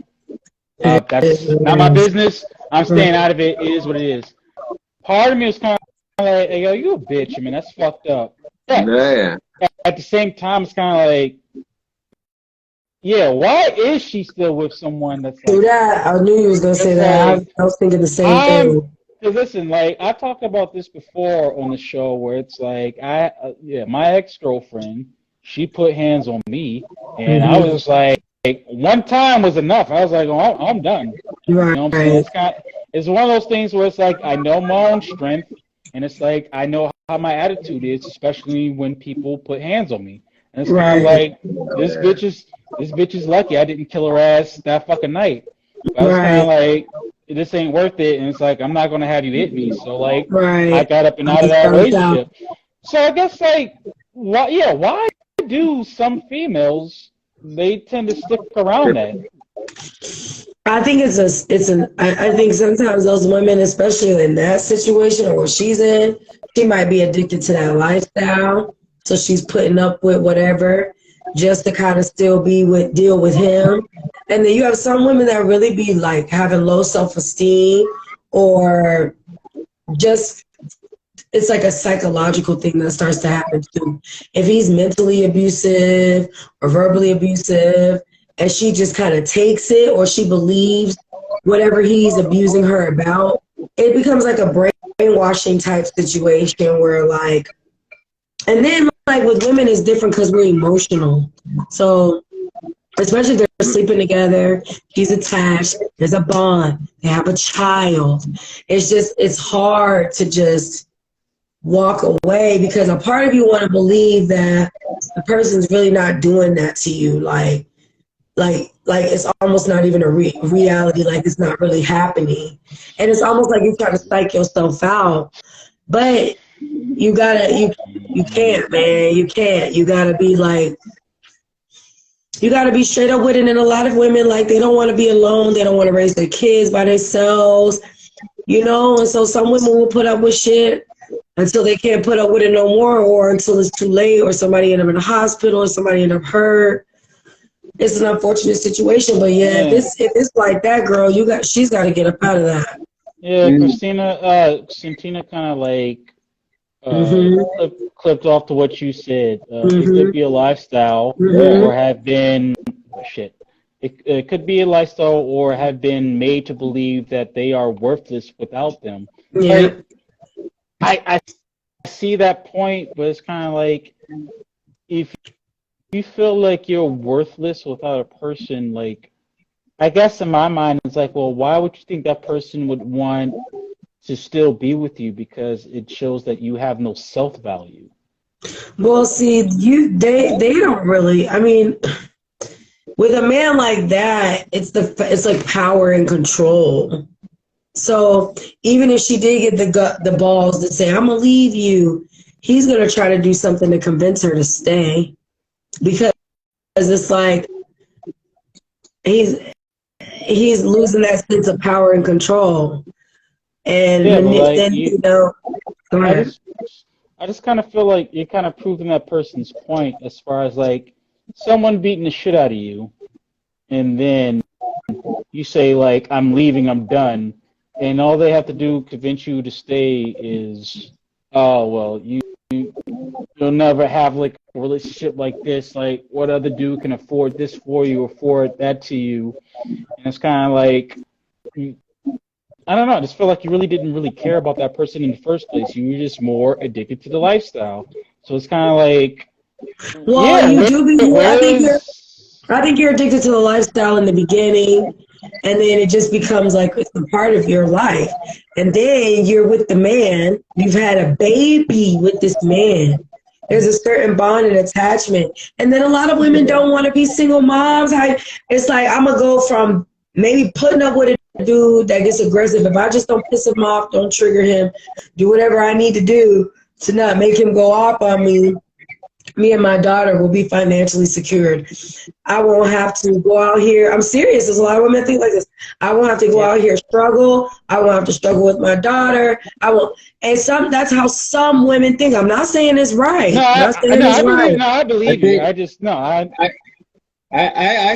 that's not my business. I'm staying out of it. It is what it is. Part of me was kind of like, hey, yo, you a bitch. I mean, that's fucked up. Yeah. At the same time, it's kind of like, yeah, why is she still with someone that's like... I knew you was going to say that. I was thinking the same thing. Cause listen, like I talked about this before on the show, where it's like my ex-girlfriend, she put hands on me, and I was like, one time was enough. I was like, oh, I'm done. You know what I'm saying? Right. It's one of those things where it's like I know my own strength, and it's like I know how my attitude is, especially when people put hands on me. And it's kind of Right. like this bitch is lucky I didn't kill her ass that fucking night. But I was kind of Right. like, this ain't worth it, and it's like I'm not gonna have you hit me. So like, I Right. got up and I out of just that burnt out. relationship. So I guess like, why do some females they tend to stick around that? I think I think sometimes those women, especially in that situation or what she's in, she might be addicted to that lifestyle. So she's putting up with whatever just to kind of still deal with him. And then you have some women that really be like having low self-esteem or just it's like a psychological thing that starts to happen too. If he's mentally abusive or verbally abusive, and she just kind of takes it or she believes whatever he's abusing her about, it becomes like a brainwashing type situation where like, and then like with women it's different because we're emotional. So especially if they're sleeping together, he's attached, there's a bond, they have a child. It's hard to just walk away because a part of you want to believe that the person's really not doing that to you. Like it's almost not even a reality. Like it's not really happening. And it's almost like you try to psych yourself out. But you can't, man. You can't. You gotta be like, you gotta be straight up with it. And a lot of women, like, they don't want to be alone. They don't want to raise their kids by themselves, you know? And so some women will put up with shit until they can't put up with it no more, or until it's too late, or somebody end up in the hospital, or somebody end up hurt. It's an unfortunate situation, but yeah, if it's like that, girl, she's got to get up out of that. Yeah, Christina kind of like clipped off to what you said. It could be a lifestyle or have been shit. It could be a lifestyle or have been made to believe that they are worthless without them. Yeah. Like, I see that point, but it's kind of like if you feel like you're worthless without a person, like I guess in my mind it's like, well, why would you think that person would want to still be with you? Because it shows that you have no self-value. Well, see, they don't really. I mean, with a man like that, it's like power and control. So even if she did get the balls to say, I'm gonna leave you, he's gonna try to do something to convince her to stay, because it's like he's losing that sense of power and control. And Yeah, but like then go ahead. I just kind of feel like you're kind of proving that person's point as far as like someone beating the shit out of you, and then you say like, I'm leaving, I'm done. And all they have to do to convince you to stay is, oh, well, you'll never have like a relationship like this. Like, what other dude can afford this for you, afford that to you? And it's kind of like, I don't know. I just feel like you really didn't really care about that person in the first place. You were just more addicted to the lifestyle. So it's kind of like, well, you do be. I think you're addicted to the lifestyle in the beginning, and then it just becomes like it's a part of your life. And then you're with the man. You've had a baby with this man. There's a certain bond and attachment. And then a lot of women don't want to be single moms. It's like, I'm going to go from maybe putting up with a dude that gets aggressive. If I just don't piss him off, don't trigger him, do whatever I need to do to not make him go off on me, me and my daughter will be financially secured. I won't have to go out here. I'm serious. There's a lot of women think like this. I won't have to go out here struggle. I won't have to struggle with my daughter. I won't. And that's how some women think. I'm not saying it's right. I believe you. I just no. I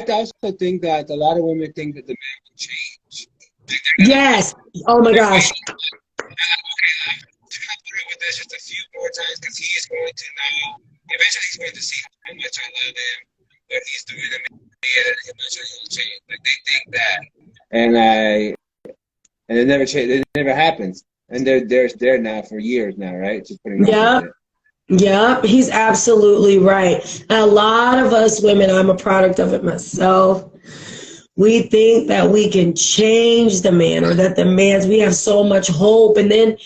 also think that a lot of women think that the man will change. Yes. Oh my gosh. With this just a few more times because he is going to now. Eventually, he's going to see how much I love him, what he's doing to me, and eventually he'll change. Like they think that, and it never change. It never happens. And they're there now for years now, right? Just putting up Yeah. with it. Yep, he's absolutely right. A lot of us women, I'm a product of it myself. We think that we can change the man, or that the man's, we have so much hope. And then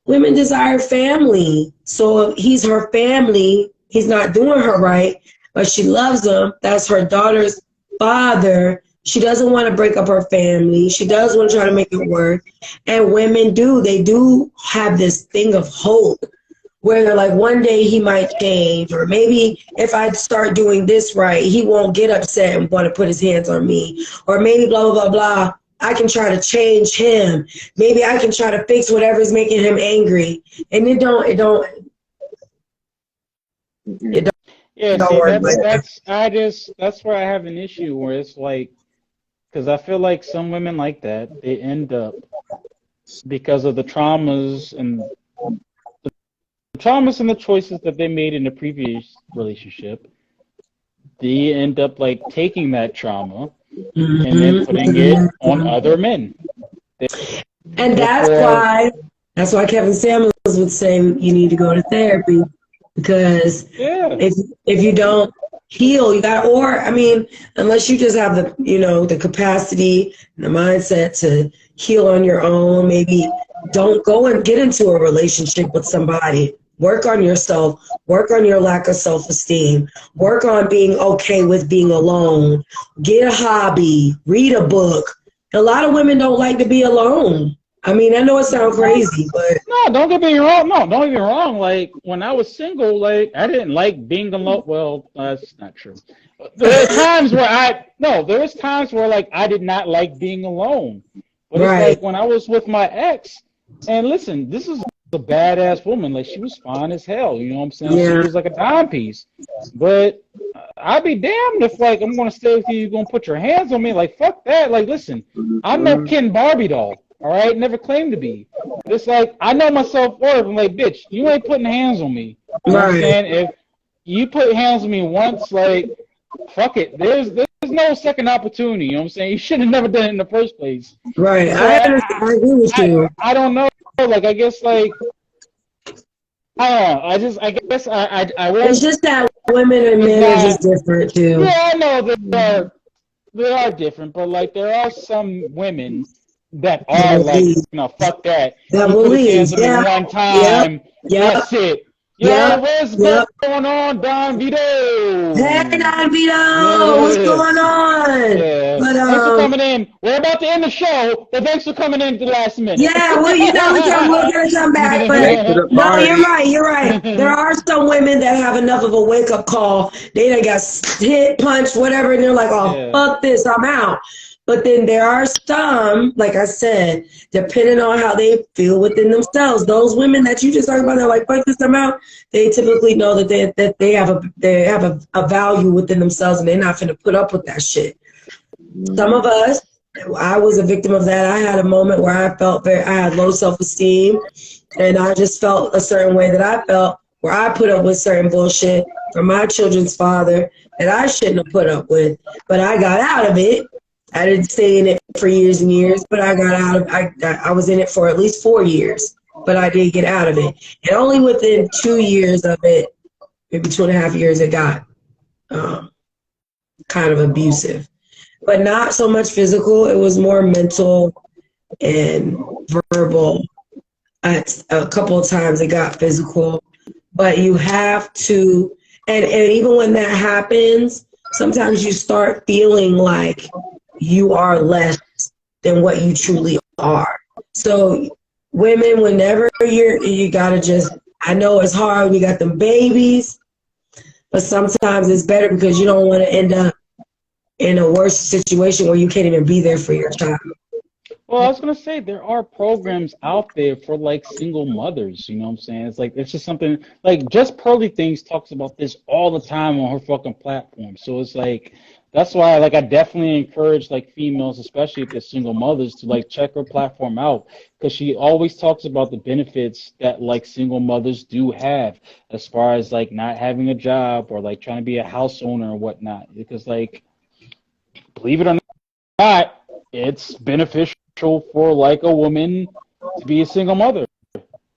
women desire family. So if he's her family, he's not doing her right, but she loves him. That's her daughter's father. She doesn't want to break up her family. She does want to try to make it work. And women they do have this thing of hope, where they're like, one day he might change, or maybe if I start doing this right, he won't get upset and want to put his hands on me, or maybe blah, blah, blah, blah. I can try to change him. Maybe I can try to fix whatever's making him angry. And it don't Yeah, don't see, work like that. that's where I have an issue where it's like, because I feel like some women like that, they end up, because of the traumas and the choices that they made in the previous relationship, they end up like taking that trauma and then putting it on other men. And Therefore, that's why Kevin Samuels would say you need to go to therapy, because yeah, if you don't heal, you got, or I mean, unless you just have the capacity and the mindset to heal on your own, maybe don't go and get into a relationship with somebody. Work on yourself, work on your lack of self-esteem, work on being okay with being alone, get a hobby, read a book. A lot of women don't like to be alone. I mean, I know it sounds crazy, but no, don't get me wrong. No, don't get me wrong. Like when I was single, like I didn't like being alone. Well, that's not true. There was times where like I did not like being alone. But it's right, like when I was with my ex, and listen, this is a badass woman. Like she was fine as hell. You know what I'm saying? She yeah, was like a dime piece. But I'd be damned if like I'm gonna stay with you. You're gonna put your hands on me. Like fuck that. Like listen, I'm no Ken Barbie doll. All right, never claimed to be. It's like I know my self-worth. I'm like, bitch, you ain't putting hands on me. You know what I'm right, saying? If you put hands on me once, like, fuck it. There's no second opportunity. You know what I'm saying? You should have never done it in the first place. right. So I understand. I agree with you. I don't know. Like I guess like I don't know. I guess I It's won't. just that women and It's men are not. just different too. Yeah, I know they are different, but like there are some women that are That like, believe. fuck that. That He put his believe. hands on me Yeah. one Yep. time. Yep. That's it. Yo, Yep. what's Yep. going on, Don Hey, Vito? Don Vito, what's Yeah. going on? Yeah. But Thanks for coming in. We're about to end the show, but thanks for coming in at the last minute. yeah, well, we're gonna come back. But Late to the no, you're party. right. You're right. There are some women that have enough of a wake up call. They done got hit, punched, whatever, and they're like, "Oh, Yeah. fuck this, I'm out." But then there are some, like I said, depending on how they feel within themselves. Those women that you just talked about, they're like, "Fuck this, I'm out." They typically know that they have a value within themselves, and they're not going to put up with that shit. Some of us, I was a victim of that. I had a moment where I had low self-esteem, and I just felt a certain way that I felt, where I put up with certain bullshit from my children's father that I shouldn't have put up with. But I got out of it. I didn't stay in it for years and years, but I got out of I was in it for at least 4 years, but I did get out of it. And only within 2 years of it, maybe 2.5 years, it got kind of abusive. But not so much physical. It was more mental and verbal. A couple of times it got physical. But you have to, and even when that happens, sometimes you start feeling like you are less than what you truly are. So women, whenever you gotta just, I know it's hard when you got them babies, but sometimes it's better because you don't want to end up in a worse situation where you can't even be there for your child. Well, I was gonna say there are programs out there for like single mothers. You know what I'm saying? It's like it's just something like Just Pearly Things talks about this all the time on her fucking platform. So it's like that's why like I definitely encourage like females, especially if they're single mothers, to like check her platform out because she always talks about the benefits that like single mothers do have as far as like not having a job or like trying to be a house owner or whatnot. Because like believe it or not, it's beneficial for like a woman to be a single mother.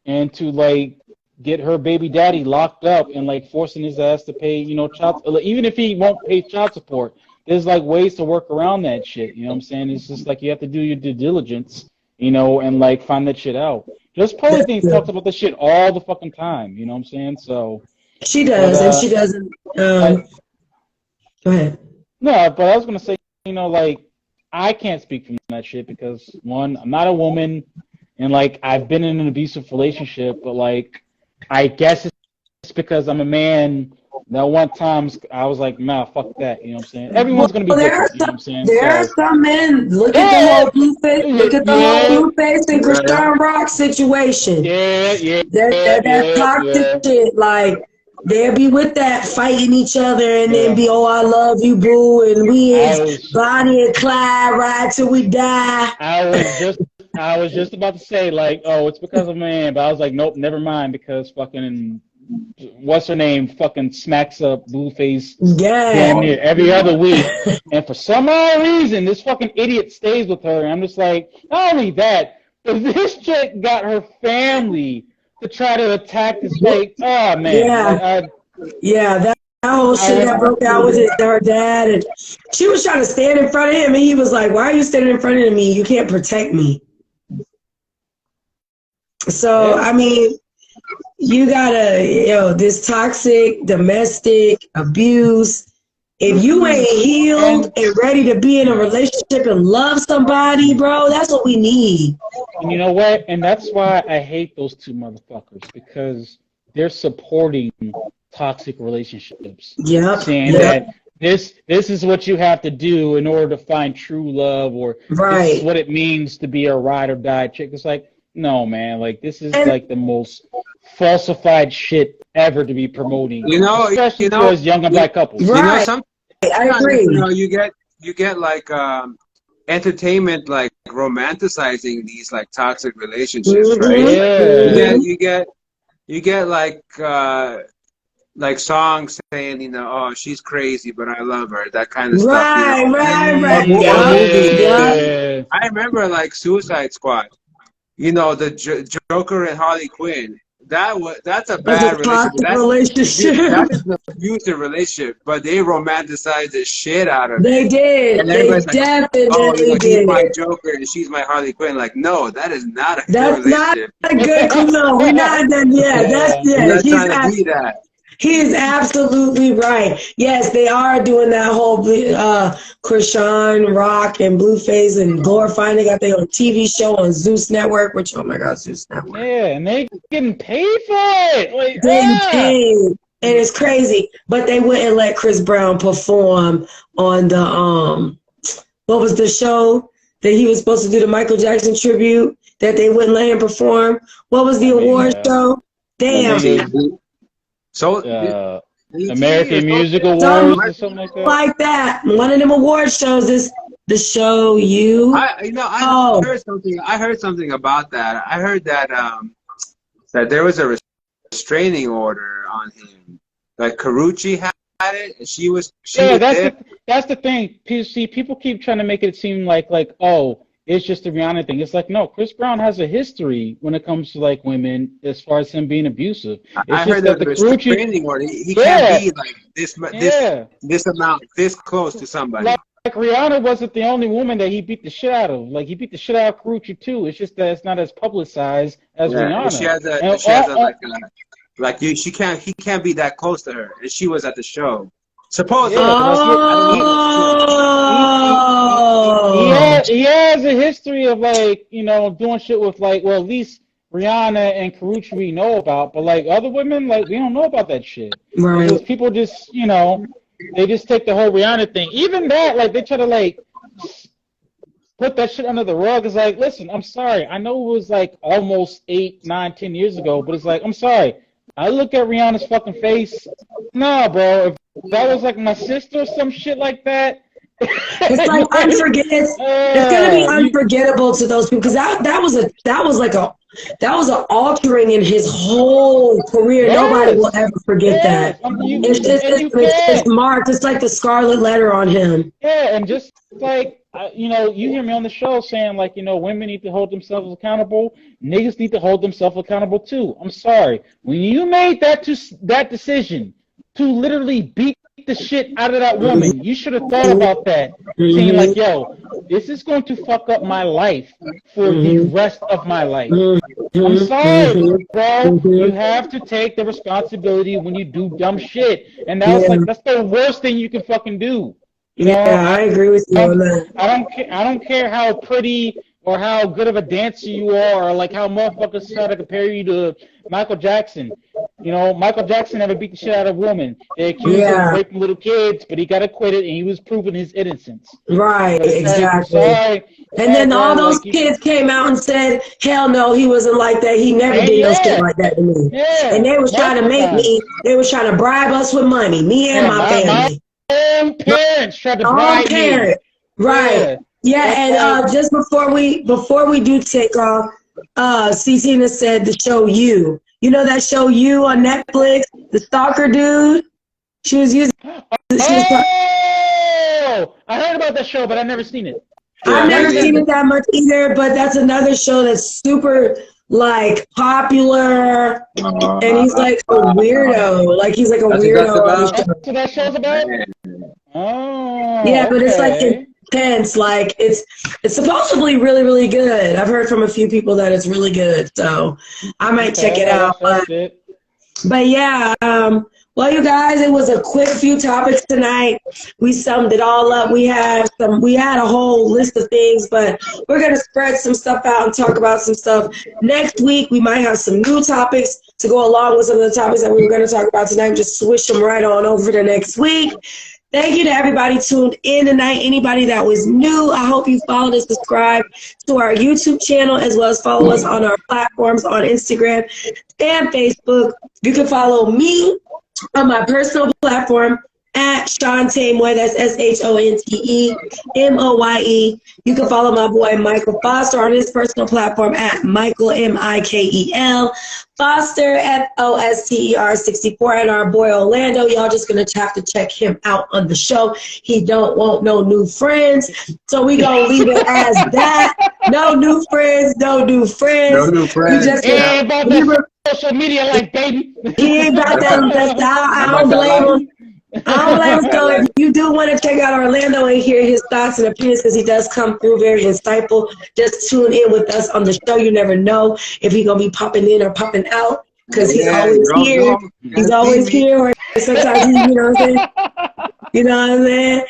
and to like get her baby daddy locked up and like forcing his ass to pay, child, even if he won't pay child support. There's like ways to work around that shit. You know what I'm saying? It's just like you have to do your due diligence, and like find that shit out. Just Polly things talks about this shit all the fucking time. You know what I'm saying? So she does, and she doesn't. Go ahead. No, but I was gonna say, like I can't speak from that shit because one, I'm not a woman, and like I've been in an abusive relationship, but like I guess it's because I'm a man. That one time I was like, nah, fuck that. You know what I'm saying? Everyone's gonna be different. You know what I'm saying? There are some men. Look at the whole Blueface. Look at the whole Blueface and Krishan Rock situation. That toxic shit. Like they'll be with that fighting each other and then be, oh, I love you, boo, and we is Bonnie and Clyde ride till we die. I was just about to say like, oh, it's because of man, but I was like, nope, never mind, because fucking what's her name fucking smacks up Blueface damn near every other week, and for some odd reason this fucking idiot stays with her, and I'm just like, not only that, but this chick got her family to try to attack this fake. Oh man, that whole shit that broke out with her dad, and she was trying to stand in front of him, and he was like, why are you standing in front of me? You can't protect me. So I mean, you gotta, this toxic domestic abuse. If you ain't healed and ready to be in a relationship and love somebody, bro, that's what we need. And you know what? And that's why I hate those two motherfuckers, because they're supporting toxic relationships. Saying that this is what you have to do in order to find true love, or this is what it means to be a ride or die chick. It's like, no, man, like this is like the most falsified shit ever to be promoting. Especially towards young and black couples. Right. I agree. You get like entertainment like romanticizing these like toxic relationships, right? Yeah. You get like songs saying, oh, she's crazy, but I love her, that kind of stuff. Right. I remember like Suicide Squad. The Joker and Harley Quinn. That's a bad relationship. That is an abusive relationship, but they romanticized the shit out of it. They did. And they definitely did. He's my Joker and she's my Harley Quinn. Like, no, that is not a good relationship. That's not a good. No, we're not done. We're not trying to be that. He is absolutely right. Yes, they are doing that whole Krishan Rock and Blueface and glorifying. They got their own TV show on Zeus Network, which, oh my God, Zeus Network. Yeah, and they getting paid for it. Like, getting paid. And it's crazy. But they wouldn't let Chris Brown perform on the, what was the show that he was supposed to do, the Michael Jackson tribute, that they wouldn't let him perform? What was the award show? Damn. So American Music Awards or something like that. Like that. One of them award shows is the show you. I heard something about that. I heard that that there was a restraining order on him. Like Karrueche had it, and she was that's the thing. See, people keep trying to make it seem like oh, it's just a Rihanna thing. It's like, no, Chris Brown has a history when it comes to like women as far as him being abusive. I heard that the restraining order. He can't be like this amount, this close to somebody. Like Rihanna wasn't the only woman that he beat the shit out of. Like he beat the shit out of Karrueche too. It's just that it's not as publicized as Rihanna. He can't be that close to her, and she was at the show. Supposedly. He has a history of doing shit with at least Rihanna and Karrueche we know about, but like other women, like we don't know about that shit. Right. Because people just they just take the whole Rihanna thing. Even that, they try to put that shit under the rug. It's like, listen, I'm sorry. I know it was almost 8, 9, 10 years ago, but it's like, I'm sorry. I look at Rihanna's fucking face. Nah, bro. If that was my sister or some shit like that. It's unforgettable. It's gonna be unforgettable to those people, because that was an altering in his whole career. Yes. Nobody will ever forget that. It's marked. It's like the scarlet letter on him. Yeah, and just you know, you hear me on the show saying, like, you know, women need to hold themselves accountable. Niggas need to hold themselves accountable too. I'm sorry. When you made that decision to literally beat the shit out of that woman, you should have thought about that. Saying like, yo, this is going to fuck up my life for the rest of my life. I'm sorry, bro. You have to take the responsibility when you do dumb shit. And that's the worst thing you can fucking do. You know, I agree with you on that. I don't care how pretty or how good of a dancer you are, or like how motherfuckers try to compare you to Michael Jackson. You know, Michael Jackson never beat the shit out of a woman. They accused him of raping little kids, but he got acquitted and he was proven his innocence. Right, exactly. Sorry. And then all those kids came out and said, hell no, he wasn't like that. He never did no shit like that to me. Yeah. And they was trying to make me, they was trying to bribe us with money, me and my family. Own parents tried to bribe me. Right. Yeah, and just before we do take off, Tina said the show You. You know that show You on Netflix? The stalker dude? She was using... I heard about that show, but I've never seen it. I've never seen it that much either, but that's another show that's super, like, popular, and he's like a weirdo. Like, he's like a weirdo. That's what that show's about? Oh, yeah, but it's like intense. Like, it's supposedly really, really good. I've heard from a few people that it's really good, so I might check it out. But yeah, well, you guys, it was a quick few topics tonight. We summed it all up. We had a whole list of things, but we're gonna spread some stuff out and talk about some stuff. Next week, we might have some new topics to go along with some of the topics that we were gonna talk about tonight. Just switch them right on over to next week. Thank you to everybody tuned in tonight. Anybody that was new, I hope you followed and subscribed to our YouTube channel, as well as follow us on our platforms on Instagram and Facebook. You can follow me on my personal platform at Shante Moye. That's SHONTEMOYE. You can follow my boy Michael Foster on his personal platform at Michael MIKEL Foster FOSTER 64, and our boy Orlando. Y'all just gonna have to check him out on the show. He don't want no new friends, so we gonna leave it as that. No new friends. No new friends. No new friends. Social media, like, baby. He ain't about that. I don't blame him. I don't blame him. So if you do want to check out Orlando and hear his thoughts and opinions, because he does come through very insightful, just tune in with us on the show. You never know if he's going to be popping in or popping out, because he's always here. He's always here, or sometimes he's, you know what I'm saying? You know what I'm saying?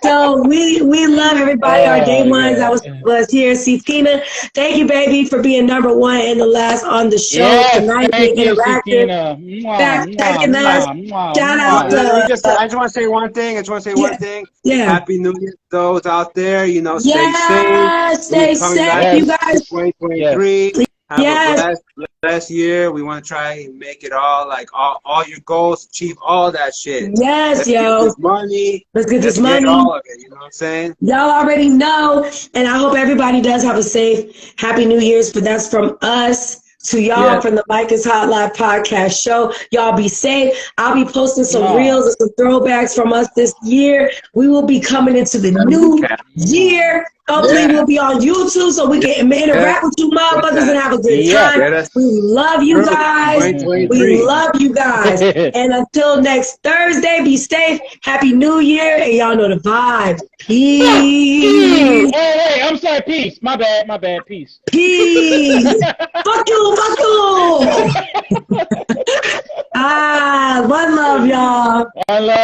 So we love everybody. Our day ones that was here. See Tina, thank you, baby, for being number one and the last on the show tonight. Thank you, interactive. Shout out to. I just want to say one thing. Yeah. Happy New Year, those out there. You know, stay safe. Stay safe, you guys. 2023. Have a blessed year. We want to try and make it all, like all your goals, achieve all that shit. Yes, Let's get this money. Let's get this money. Get all of it, you know what I'm saying? Y'all already know, and I hope everybody does have a safe, happy New Year's, but that's from us to y'all from the Mike is Hot Live podcast show. Y'all be safe. I'll be posting some reels and some throwbacks from us this year. We will be coming into the new year. Hopefully we'll be on YouTube so we can interact with you motherfuckers and have a good time. We love you guys. We love you guys. And until next Thursday, be safe. Happy New Year. And y'all know the vibe. Peace. Hey, I'm sorry. Peace. My bad. Peace. Peace. Fuck you. One love, y'all. One love.